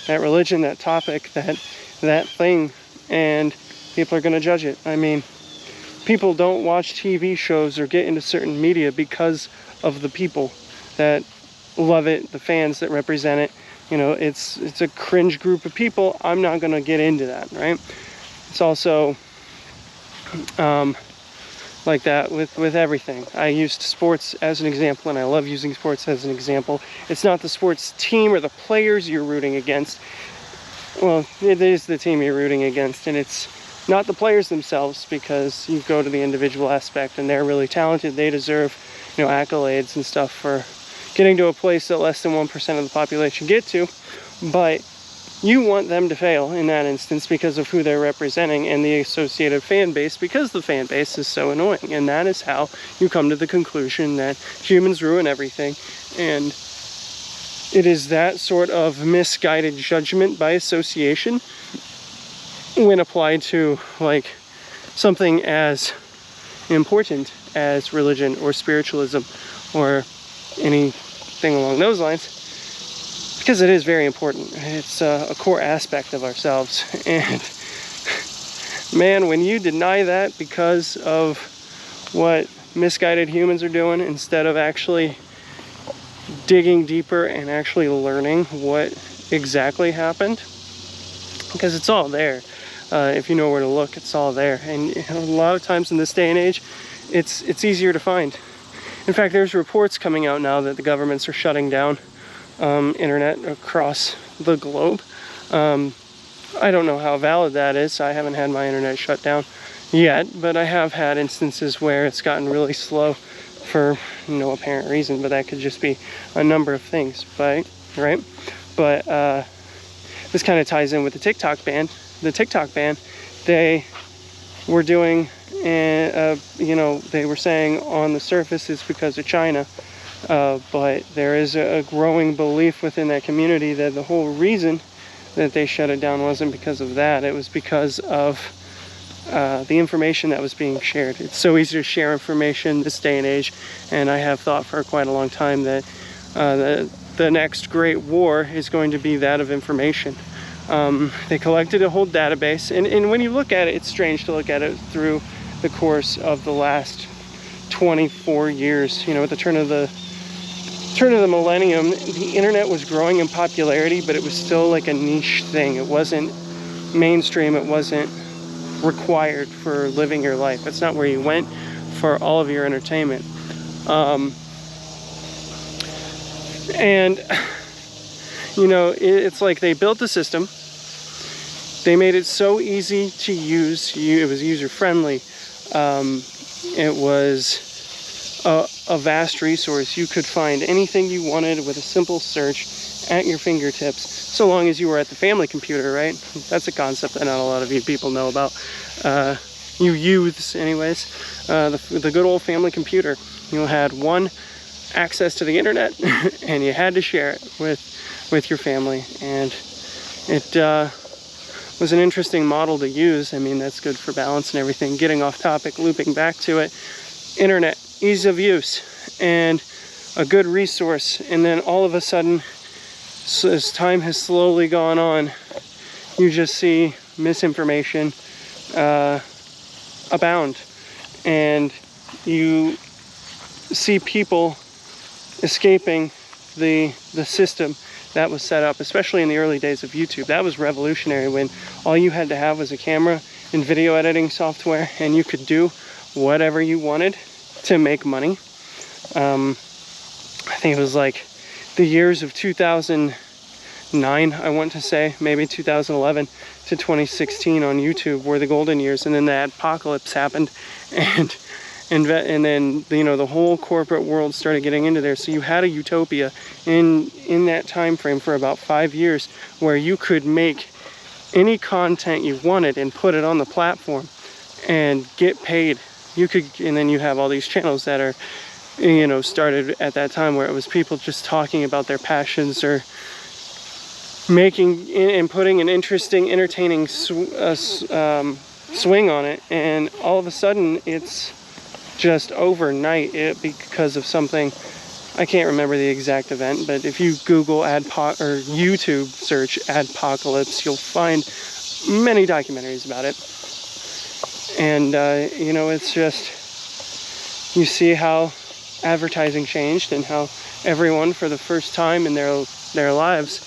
religion, that topic, that thing, and people are going to judge it. I mean, people don't watch TV shows or get into certain media because of the people that love it, the fans that represent it. It's a cringe group of people. I'm not going to get into that, right? It's also like that with everything. I used sports as an example, and I love using sports as an example. It's not the sports team or the players you're rooting against. Well, it is the team you're rooting against, and it's not the players themselves, because you go to the individual aspect, and they're really talented. They deserve, accolades and stuff for getting to a place that less than 1% of the population get to. But you want them to fail in that instance because of who they're representing and the associated fan base, because the fan base is so annoying. And that is how you come to the conclusion that humans ruin everything. And it is that sort of misguided judgment by association, when applied to like something as important as religion or spiritualism or anything along those lines. Because it is very important. It's a core aspect of ourselves. And man, when you deny that because of what misguided humans are doing, instead of actually digging deeper and actually learning what exactly happened, because it's all there. If you know where to look, it's all there. And a lot of times in this day and age, it's easier to find. In fact, there's reports coming out now that the governments are shutting down internet across the globe. I don't know how valid that is. I haven't had my internet shut down yet, but I have had instances where it's gotten really slow for no apparent reason, but that could just be a number of things, right? But this kind of ties in with the TikTok ban. The TikTok ban, they were doing, they were saying on the surface it's because of China. But there is a growing belief within that community that the whole reason that they shut it down wasn't because of that. It was because of the information that was being shared. It's so easy to share information this day and age, and I have thought for quite a long time that the next great war is going to be that of information. They collected a whole database, and when you look at it, it's strange to look at it through the course of the last 24 years. At the turn of the millennium, the internet was growing in popularity, but it was still like a niche thing. It wasn't mainstream. It wasn't required for living your life. It's not where you went for all of your entertainment. It's like they built the system. They made it so easy to use. It was user-friendly. It was a vast resource. You could find anything you wanted with a simple search at your fingertips, so long as you were at the family computer, right? That's a concept that not a lot of you people know about. You youths, anyways. The good old family computer. You had one access to the internet, and you had to share it with your family. And it was an interesting model to use. I mean, that's good for balance and everything. Getting off topic, looping back to it. Internet, ease of use, and a good resource. And then all of a sudden, as time has slowly gone on, you just see misinformation, abound, and you see people escaping the system that was set up, especially in the early days of YouTube. That was revolutionary, when all you had to have was a camera and video editing software, and you could do whatever you wanted to make money. I think it was like the years of 2009, I want to say, maybe 2011 to 2016 on YouTube were the golden years, and then the apocalypse happened, and then, you know, the whole corporate world started getting into there. So you had a utopia in that time frame for about 5 years, where you could make any content you wanted and put it on the platform and get paid. You could, and then you have all these channels that are, you know, started at that time, where it was people just talking about their passions, or making and putting an interesting, entertaining swing on it, and all of a sudden it's just overnight, because of something, I can't remember the exact event, but if you Google or YouTube search adpocalypse, you'll find many documentaries about it. And you know, it's just, you see how advertising changed, and how everyone, for the first time in their lives,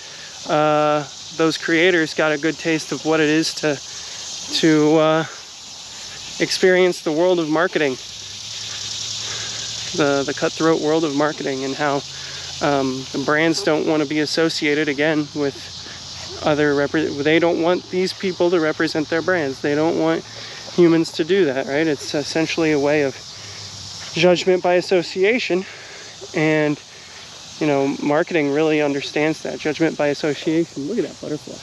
those creators got a good taste of what it is to experience the world of marketing, the cutthroat world of marketing, and how the brands don't want to be associated again with they don't want these people to represent their brands. They don't want humans to do that, right? It's essentially a way of judgment by association, and you know, marketing really understands that, judgment by association. Look at that butterfly.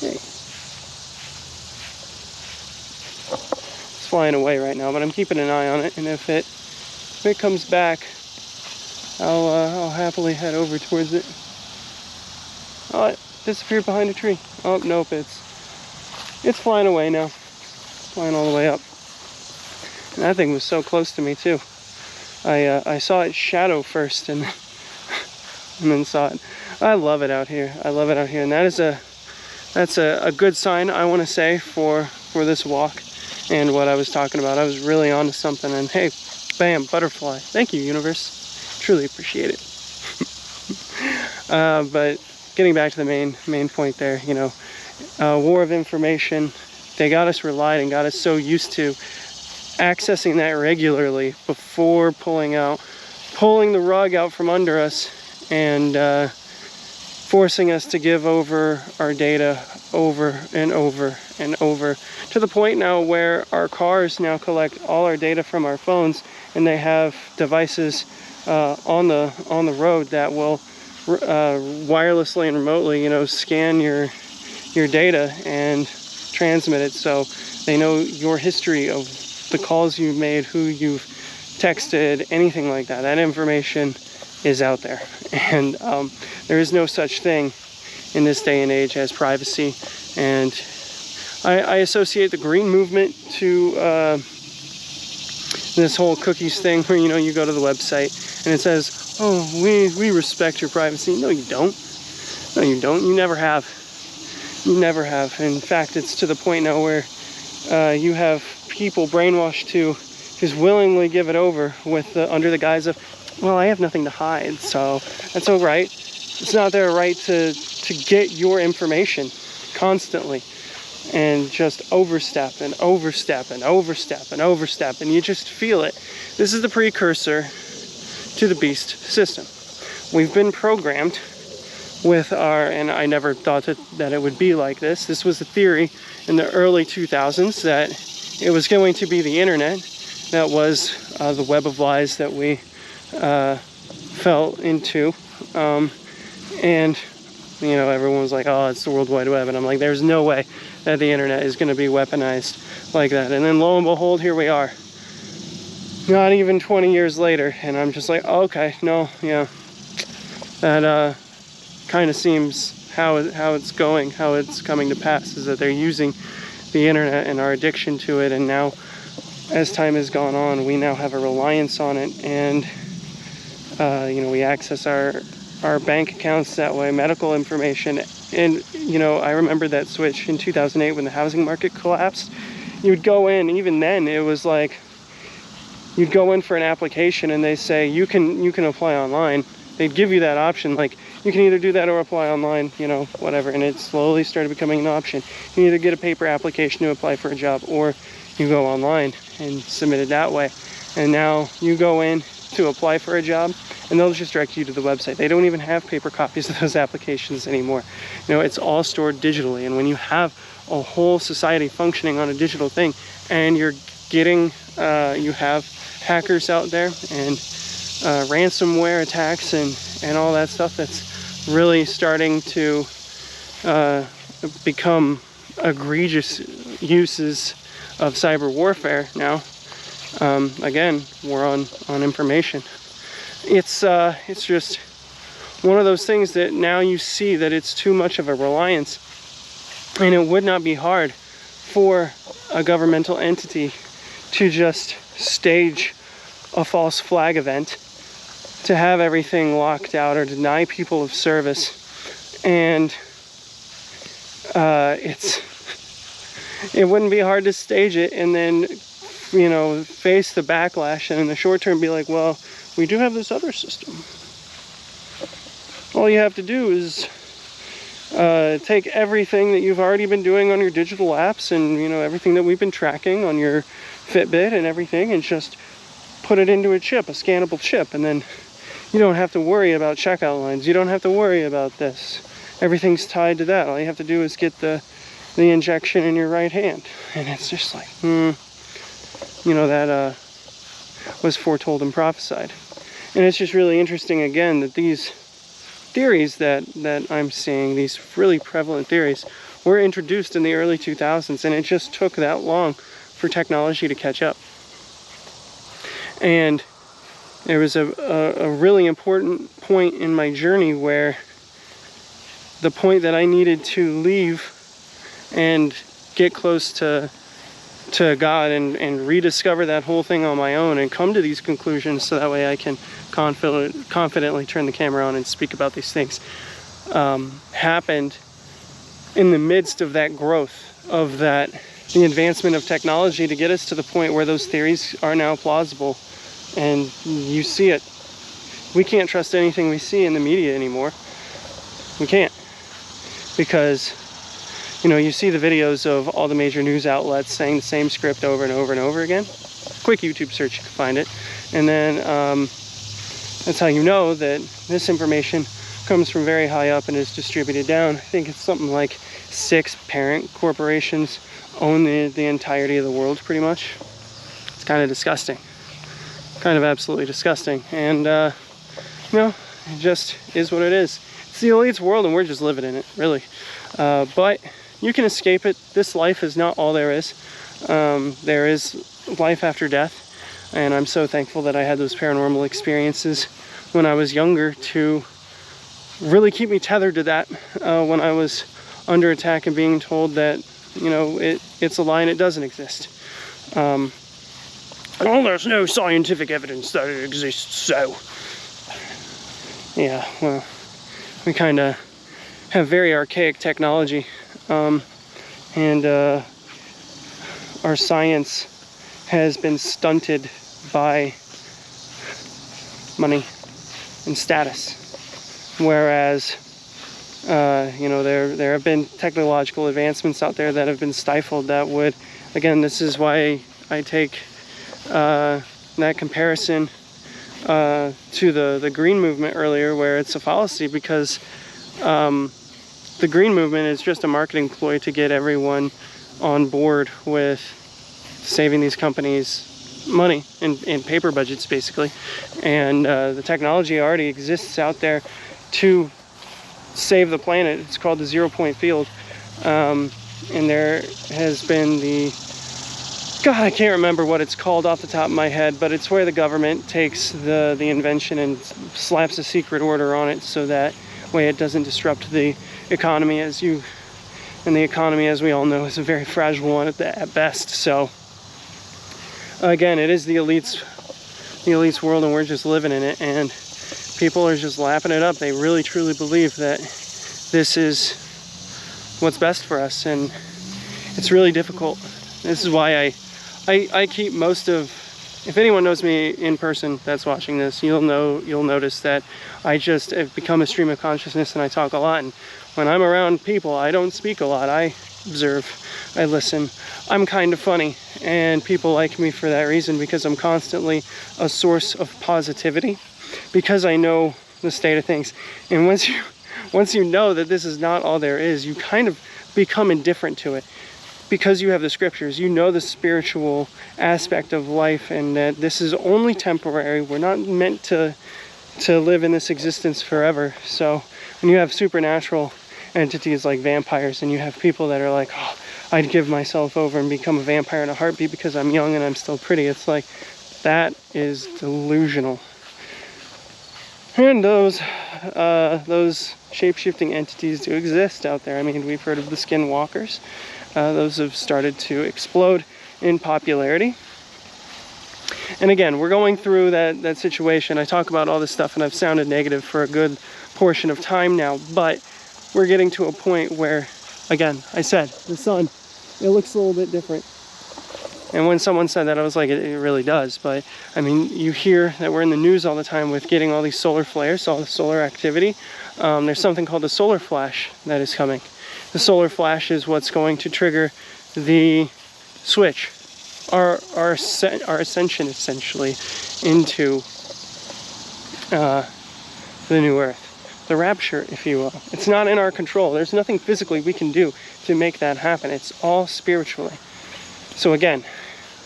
Hey. It's flying away right now, but I'm keeping an eye on it, and if it comes back, I'll happily head over towards it. Oh, it disappeared behind a tree. Oh, nope, it's flying away now. Flying all the way up. And that thing was so close to me too. I saw its shadow first, and then saw it. I love it out here. I love it out here, and that's a good sign, I want to say, for this walk and what I was talking about. I was really onto something, and hey, bam, butterfly. Thank you, universe. Truly appreciate it. But getting back to the main point there, you know, war of information. They got us relied and got us so used to accessing that regularly before pulling the rug out from under us, and forcing us to give over our data over and over and over, to the point now where our cars now collect all our data from our phones, and they have devices on the road that will wirelessly and remotely, you know, scan your data and transmit it, so they know your history of the calls you've made, who you've texted, anything like that. That information is out there, and there is no such thing in this day and age as privacy. And I associate the green movement to this whole cookies thing, where, you know, you go to the website and it says, oh, we respect your privacy. No, you don't. No, you don't. You never have. You never have. In fact, it's to the point now where you have people brainwashed to just willingly give it over with under the guise of, well, I have nothing to hide, so that's all right. It's not their right to get your information constantly, and just overstep and overstep and overstep and overstep, and you just feel it. This is the precursor to the beast system. We've been programmed with and I never thought that it would be like this. This was the theory in the early 2000s, that it was going to be the internet that was the web of lies that we fell into. And, you know, everyone was like, oh, it's the World Wide Web. And I'm like, there's no way that the internet is going to be weaponized like that. And then lo and behold, here we are. Not even 20 years later. And I'm just like, oh, okay, no, yeah. That kind of seems how it's going, how it's coming to pass, is that they're using the internet and our addiction to it. And now, as time has gone on, we now have a reliance on it. And, you know, we access our bank accounts that way, medical information. And, you know, I remember that switch in 2008 when the housing market collapsed. you'd go in, even then it was like, you'd go in for an application and they say, you can apply online. They'd give you that option, like, you can either do that or apply online, you know, whatever. And it slowly started becoming an option. You can either get a paper application to apply for a job, or you go online and submit it that way. And now you go in to apply for a job and they'll just direct you to the website. They don't even have paper copies of those applications anymore. You know, it's all stored digitally. And when you have a whole society functioning on a digital thing, and you're getting, you have hackers out there and ransomware attacks and all that stuff, that's really starting to become egregious uses of cyber warfare now. Again, we're on information. It's just one of those things that now you see that it's too much of a reliance, and it would not be hard for a governmental entity to just stage a false flag event, to have everything locked out or deny people of service. And it wouldn't be hard to stage it and then, you know, face the backlash, and in the short term be like, well, we do have this other system. All you have to do is take everything that you've already been doing on your digital apps, and, you know, everything that we've been tracking on your Fitbit and everything, and just put it into a chip, a scannable chip, and then you don't have to worry about checkout lines. You don't have to worry about this. Everything's tied to that. All you have to do is get the injection in your right hand. And it's just like, you know, that was foretold and prophesied. And it's just really interesting, again, that these theories that I'm seeing, these really prevalent theories, were introduced in the early 2000s, and it just took that long for technology to catch up. And there was a really important point in my journey where the point that I needed to leave and get close to God and rediscover that whole thing on my own and come to these conclusions, so that way I can confidently turn the camera on and speak about these things, happened in the midst of that growth, of the advancement of technology to get us to the point where those theories are now plausible. And you see it. We can't trust anything we see in the media anymore. We can't. Because, you know, you see the videos of all the major news outlets saying the same script over and over and over again. Quick YouTube search, you can find it. And then that's how you know that this information comes from very high up and is distributed down. I think it's something like 6 parent corporations own the entirety of the world, pretty much. It's kind of disgusting. Kind of absolutely disgusting. And, you know, it just is what it is. It's the elite's world, and we're just living in it, really. But you can escape it. This life is not all there is. There is life after death, and I'm so thankful that I had those paranormal experiences when I was younger to really keep me tethered to that when I was under attack and being told that, you know, it's a lie and it doesn't exist. Well, there's no scientific evidence that it exists, so... Yeah, well, we kind of have very archaic technology, and our science has been stunted by money and status, whereas, you know, there have been technological advancements out there that have been stifled that would, again, this is why I take that comparison to the green movement earlier, where it's a fallacy, because the green movement is just a marketing ploy to get everyone on board with saving these companies money in paper budgets, basically. And the technology already exists out there to save the planet. It's called the 0 point field, and there has been God, I can't remember what it's called off the top of my head, but it's where the government takes the invention and slaps a secret order on it, so that way it doesn't disrupt the economy, and the economy, as we all know, is a very fragile one at best. So again, it is the elite's world, and we're just living in it, and people are just lapping it up. They really truly believe that this is what's best for us, and it's really difficult This is why I keep most of, if anyone knows me in person that's watching this, you'll notice that I just have become a stream of consciousness and I talk a lot. And when I'm around people, I don't speak a lot. I observe, I listen. I'm kind of funny, and people like me for that reason, because I'm constantly a source of positivity, because I know the state of things. And once you know that this is not all there is, you kind of become indifferent to it, because you have the scriptures. You know the spiritual aspect of life, and that this is only temporary. We're not meant to live in this existence forever. So when you have supernatural entities like vampires, and you have people that are like, oh, I'd give myself over and become a vampire in a heartbeat because I'm young and I'm still pretty, it's like, that is delusional. And those shape-shifting entities do exist out there. I mean, we've heard of the skinwalkers. Those have started to explode in popularity. And again, we're going through that situation. I talk about all this stuff, and I've sounded negative for a good portion of time now, but we're getting to a point where, again, I said, the sun, it looks a little bit different. And when someone said that, I was like, it really does. But I mean, you hear that we're in the news all the time with getting all these solar flares, all the solar activity. There's something called the solar flash that is coming. The solar flash is what's going to trigger the switch, our ascension, essentially, into the new earth, the rapture, if you will. It's not in our control. There's nothing physically we can do to make that happen. It's all spiritually. So again,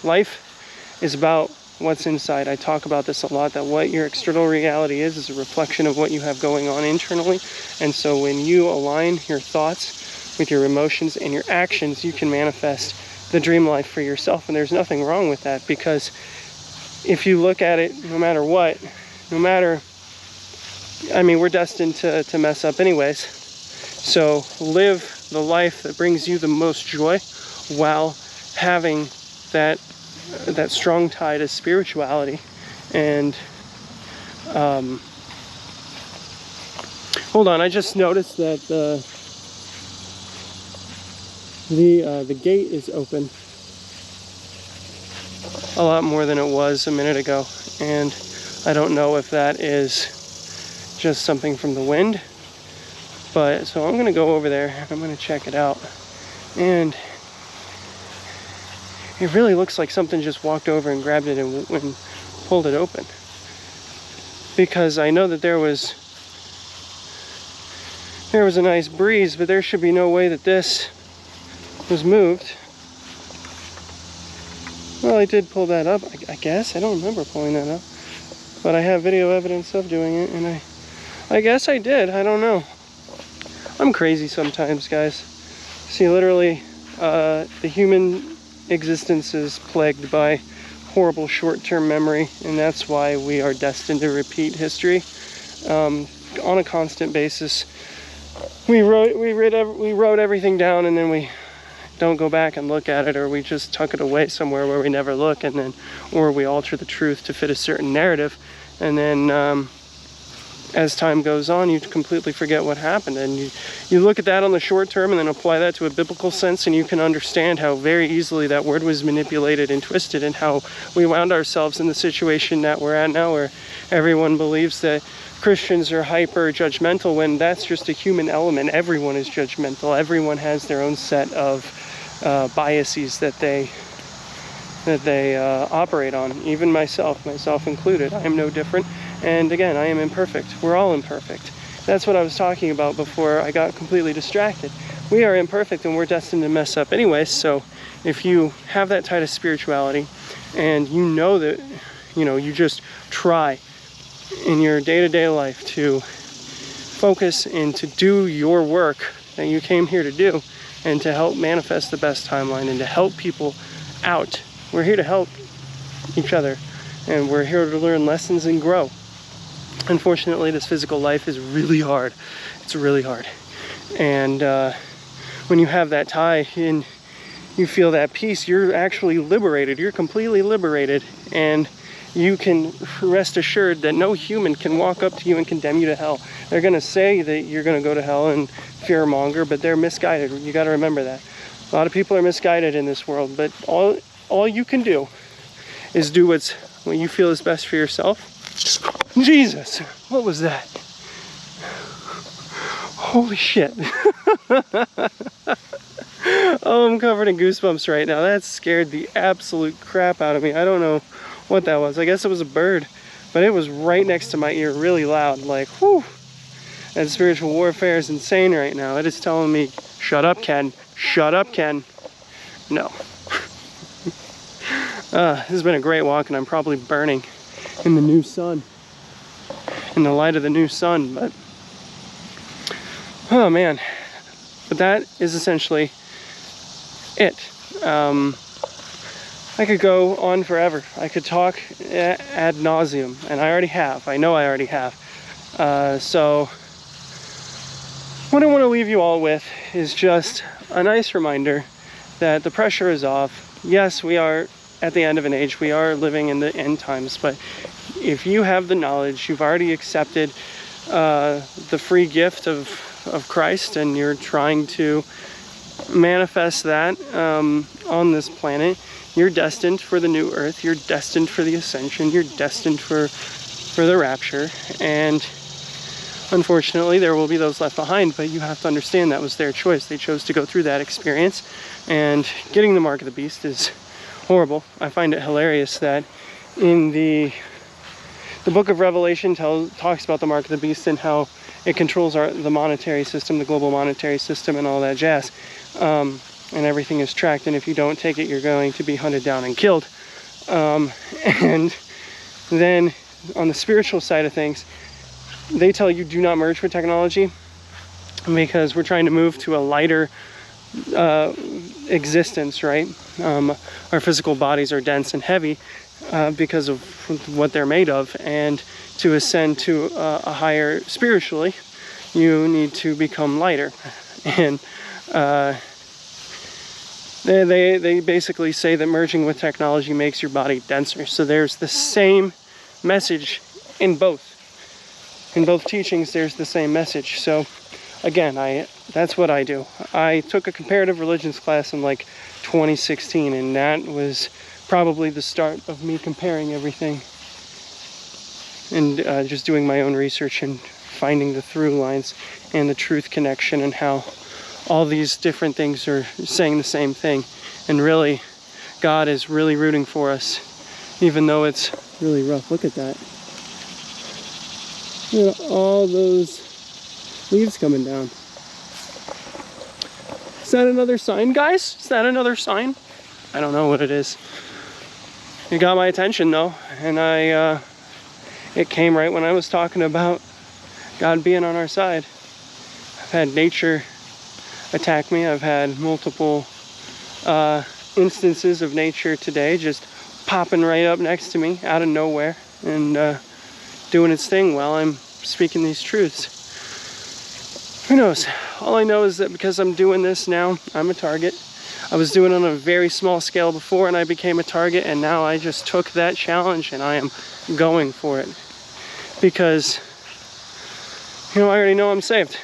life is about what's inside. I talk about this a lot, that what your external reality is a reflection of what you have going on internally. And so when you align your thoughts with your emotions and your actions, you can manifest the dream life for yourself. And there's nothing wrong with that, because if you look at it, no matter what, I mean, we're destined to mess up anyways. So live the life that brings you the most joy, while having that strong tie to spirituality. And hold on, I just noticed that the gate is open a lot more than it was a minute ago, and I don't know if that is just something from the wind, but so I'm gonna go over there and I'm gonna check it out. And it really looks like something just walked over and grabbed it and pulled it open, because I know that there was a nice breeze, but there should be no way that this was moved. Well, I did pull that up, I guess. I don't remember pulling that up, but I have video evidence of doing it, and I guess I did. I don't know. I'm crazy sometimes, guys. See, literally, the human existence is plagued by horrible short-term memory, and that's why we are destined to repeat history on a constant basis. We wrote everything down, and then we don't go back and look at it, or we just tuck it away somewhere where we never look, and then, or we alter the truth to fit a certain narrative, and then as time goes on, you completely forget what happened. And you look at that on the short term and then apply that to a biblical sense, and you can understand how very easily that word was manipulated and twisted, and how we wound ourselves in the situation that we're at now, where everyone believes that Christians are hyper judgmental, when that's just a human element. Everyone is judgmental. Everyone has their own set of biases that they operate on. Even myself included. I am no different. And again, I am imperfect. We're all imperfect. That's what I was talking about before I got completely distracted. We are imperfect, and we're destined to mess up anyway. So if you have that tie to spirituality, and you know that, you just try in your day-to-day life to focus and to do your work that you came here to do, and to help manifest the best timeline, and to help people out. We're here to help each other, and we're here to learn lessons and grow. Unfortunately, this physical life is really hard. It's really hard. And when you have that tie and you feel that peace, you're actually liberated. You're completely liberated. And you can rest assured that no human can walk up to you and condemn you to hell. They're going to say that you're going to go to hell and fearmonger, but they're misguided. You got to remember that. A lot of people are misguided in this world, but all you can do is do what you feel is best for yourself. Jesus, what was that? Holy shit. Oh, I'm covered in goosebumps right now. That scared the absolute crap out of me. I don't know what that was. I guess it was a bird, but it was right next to my ear, really loud. Like, whew. That spiritual warfare is insane right now. It is telling me, shut up, Ken. Shut up, Ken. No. This has been a great walk, and I'm probably burning in the new sun. In the light of the new sun, but... oh, man. But that is essentially it. I could go on forever. I could talk ad nauseum, and I already have. I know I already have. So what I want to leave you all with is just a nice reminder that the pressure is off. Yes, we are at the end of an age. We are living in the end times, but if you have the knowledge, you've already accepted the free gift of Christ, and you're trying to manifest that on this planet, you're destined for the new earth. You're destined for the ascension. You're destined for the rapture. And unfortunately, there will be those left behind, but you have to understand that was their choice. They chose to go through that experience, and getting the mark of the beast is horrible. I find it hilarious that in the book of Revelation talks about the mark of the beast and how it controls the monetary system, the global monetary system, and all that jazz. And everything is tracked, and if you don't take it, you're going to be hunted down and killed. And then on the spiritual side of things, they tell you do not merge with technology, because we're trying to move to a lighter existence, right? Our physical bodies are dense and heavy because of what they're made of, and to ascend to a higher spiritually, you need to become lighter. And they basically say that merging with technology makes your body denser. So there's the same message in both. In both teachings, there's the same message. So again, that's what I do. I took a comparative religions class in like 2016, and that was probably the start of me comparing everything and just doing my own research and finding the through lines and the truth connection, and how all these different things are saying the same thing. And really, God is really rooting for us, even though it's really rough. Look at that. Look at all those leaves coming down. Is that another sign, guys? Is that another sign? I don't know what it is. It got my attention though, and it came right when I was talking about God being on our side. I've had nature attack me. I've had multiple instances of nature today just popping right up next to me out of nowhere and doing its thing while I'm speaking these truths. Who knows? All I know is that because I'm doing this now, I'm a target. I was doing it on a very small scale before, and I became a target, and now I just took that challenge and I am going for it. Because, I already know I'm saved.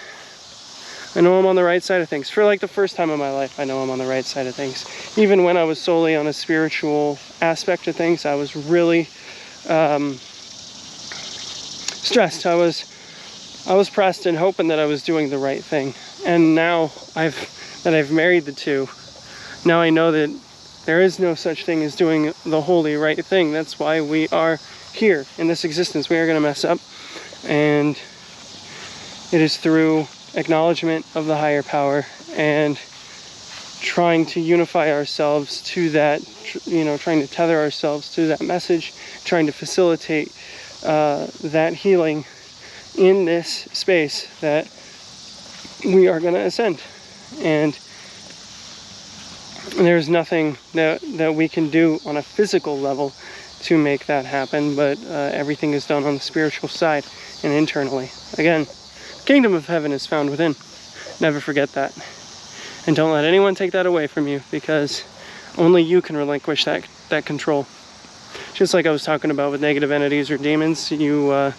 I know I'm on the right side of things. For like the first time in my life, I know I'm on the right side of things. Even when I was solely on a spiritual aspect of things, I was really stressed. I was pressed and hoping that I was doing the right thing. And now that I've married the two, now I know that there is no such thing as doing the holy right thing. That's why we are here in this existence. We are going to mess up, and it is through acknowledgement of the higher power and trying to unify ourselves to that, trying to tether ourselves to that message, trying to facilitate that healing in this space that we are going to ascend. And there's nothing that we can do on a physical level to make that happen, but everything is done on the spiritual side and internally. Again, kingdom of heaven is found within. Never forget that. And don't let anyone take that away from you, because only you can relinquish that control. Just like I was talking about with negative entities or demons, you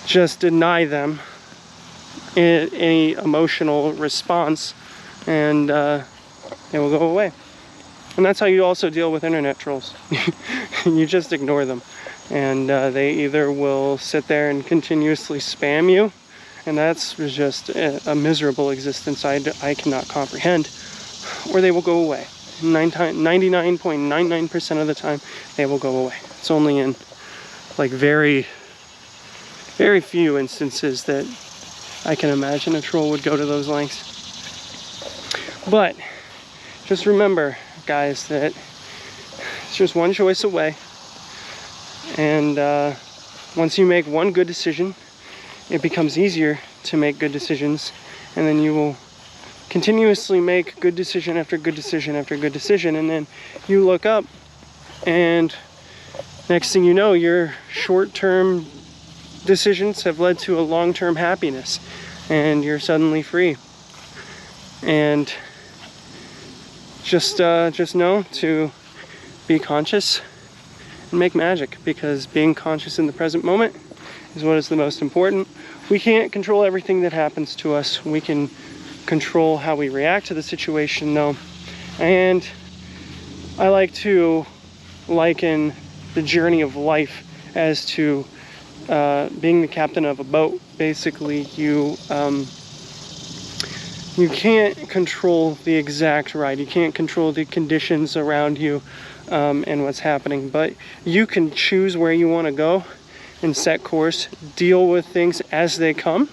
just deny them any emotional response, and They will go away. And that's how you also deal with internet trolls. You just ignore them. And they either will sit there and continuously spam you, and that's just a miserable existence I cannot comprehend, or they will go away. 99.99% of the time, they will go away. It's only in like very, very few instances that I can imagine a troll would go to those lengths. But just remember, guys, that it's just one choice away. And once you make one good decision, it becomes easier to make good decisions, and then you will continuously make good decision after good decision after good decision, and then you look up, and next thing you know, your short-term decisions have led to a long-term happiness, and you're suddenly free. And just know to be conscious and make magic, because being conscious in the present moment is what is the most important. We can't control everything that happens to us. We can control how we react to the situation, though. And I like to liken the journey of life as to being the captain of a boat. Basically, you can't control the exact ride. You can't control the conditions around you and what's happening, but you can choose where you want to go and set course, deal with things as they come,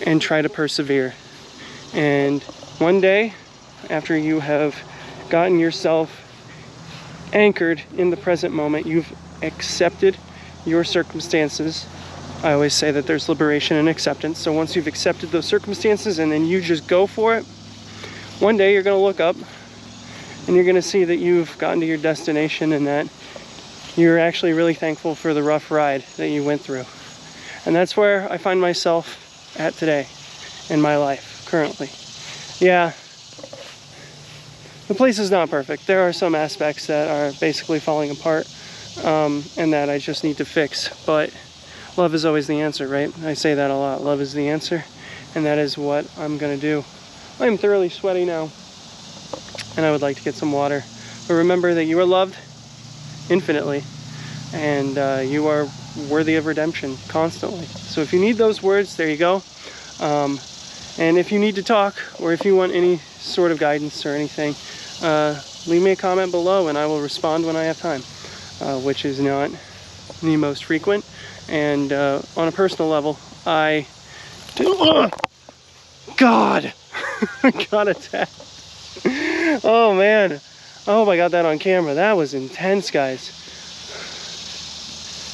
and try to persevere. And one day, after you have gotten yourself anchored in the present moment, you've accepted your circumstances. I always say that there's liberation and acceptance. So once you've accepted those circumstances and then you just go for it, one day you're going to look up and you're going to see that you've gotten to your destination, and that you're actually really thankful for the rough ride that you went through. And that's where I find myself at today in my life currently. Yeah, the place is not perfect. There are some aspects that are basically falling apart, and that I just need to fix. But love is always the answer, right? I say that a lot. Love is the answer, and that is what I'm going to do. I'm thoroughly sweaty now, and I would like to get some water. But remember that you are loved infinitely, and you are worthy of redemption constantly. So if you need those words, there you go. And if you need to talk, or if you want any sort of guidance or anything, leave me a comment below and I will respond when I have time, which is not the most frequent. And on a personal level, I do... God! I got attacked. Oh man. I hope I got that on camera. That was intense, guys.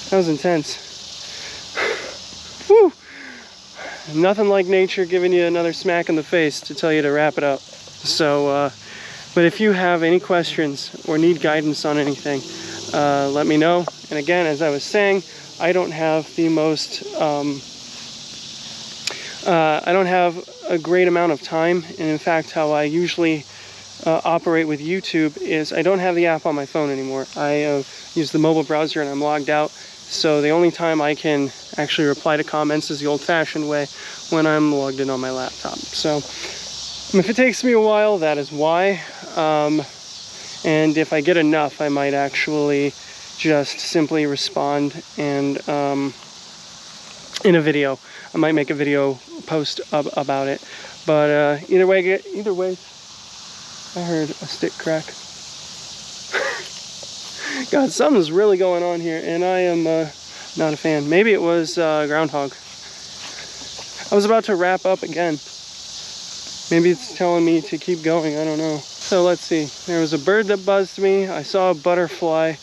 That was intense. Whew. Nothing like nature giving you another smack in the face to tell you to wrap it up. So, but if you have any questions or need guidance on anything, let me know. And again, as I was saying, I don't have the most, I don't have a great amount of time. And in fact, how I usually operate with YouTube is I don't have the app on my phone anymore. I use the mobile browser and I'm logged out. So the only time I can actually reply to comments is the old-fashioned way, when I'm logged in on my laptop. So if it takes me a while, that is why. And if I get enough, I might actually just simply respond and in a video. I might make a video post about it. But either way, I heard a stick crack. God, something's really going on here, and I am not a fan. Maybe it was groundhog. I was about to wrap up again. Maybe it's telling me to keep going, I don't know. So let's see. There was a bird that buzzed me. I saw a butterfly.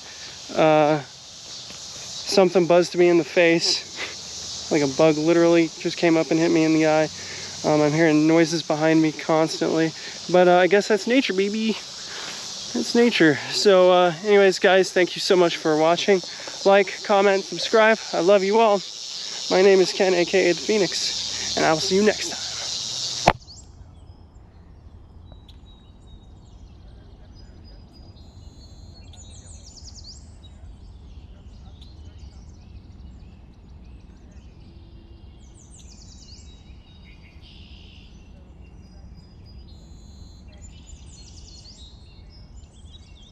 Something buzzed me in the face. Like a bug literally just came up and hit me in the eye. I'm hearing noises behind me constantly. But I guess that's nature, baby. It's nature. So anyways, guys, thank you so much for watching. Like, comment, subscribe. I love you all. My name is Ken, aka The Phoenix, and I will see you next time.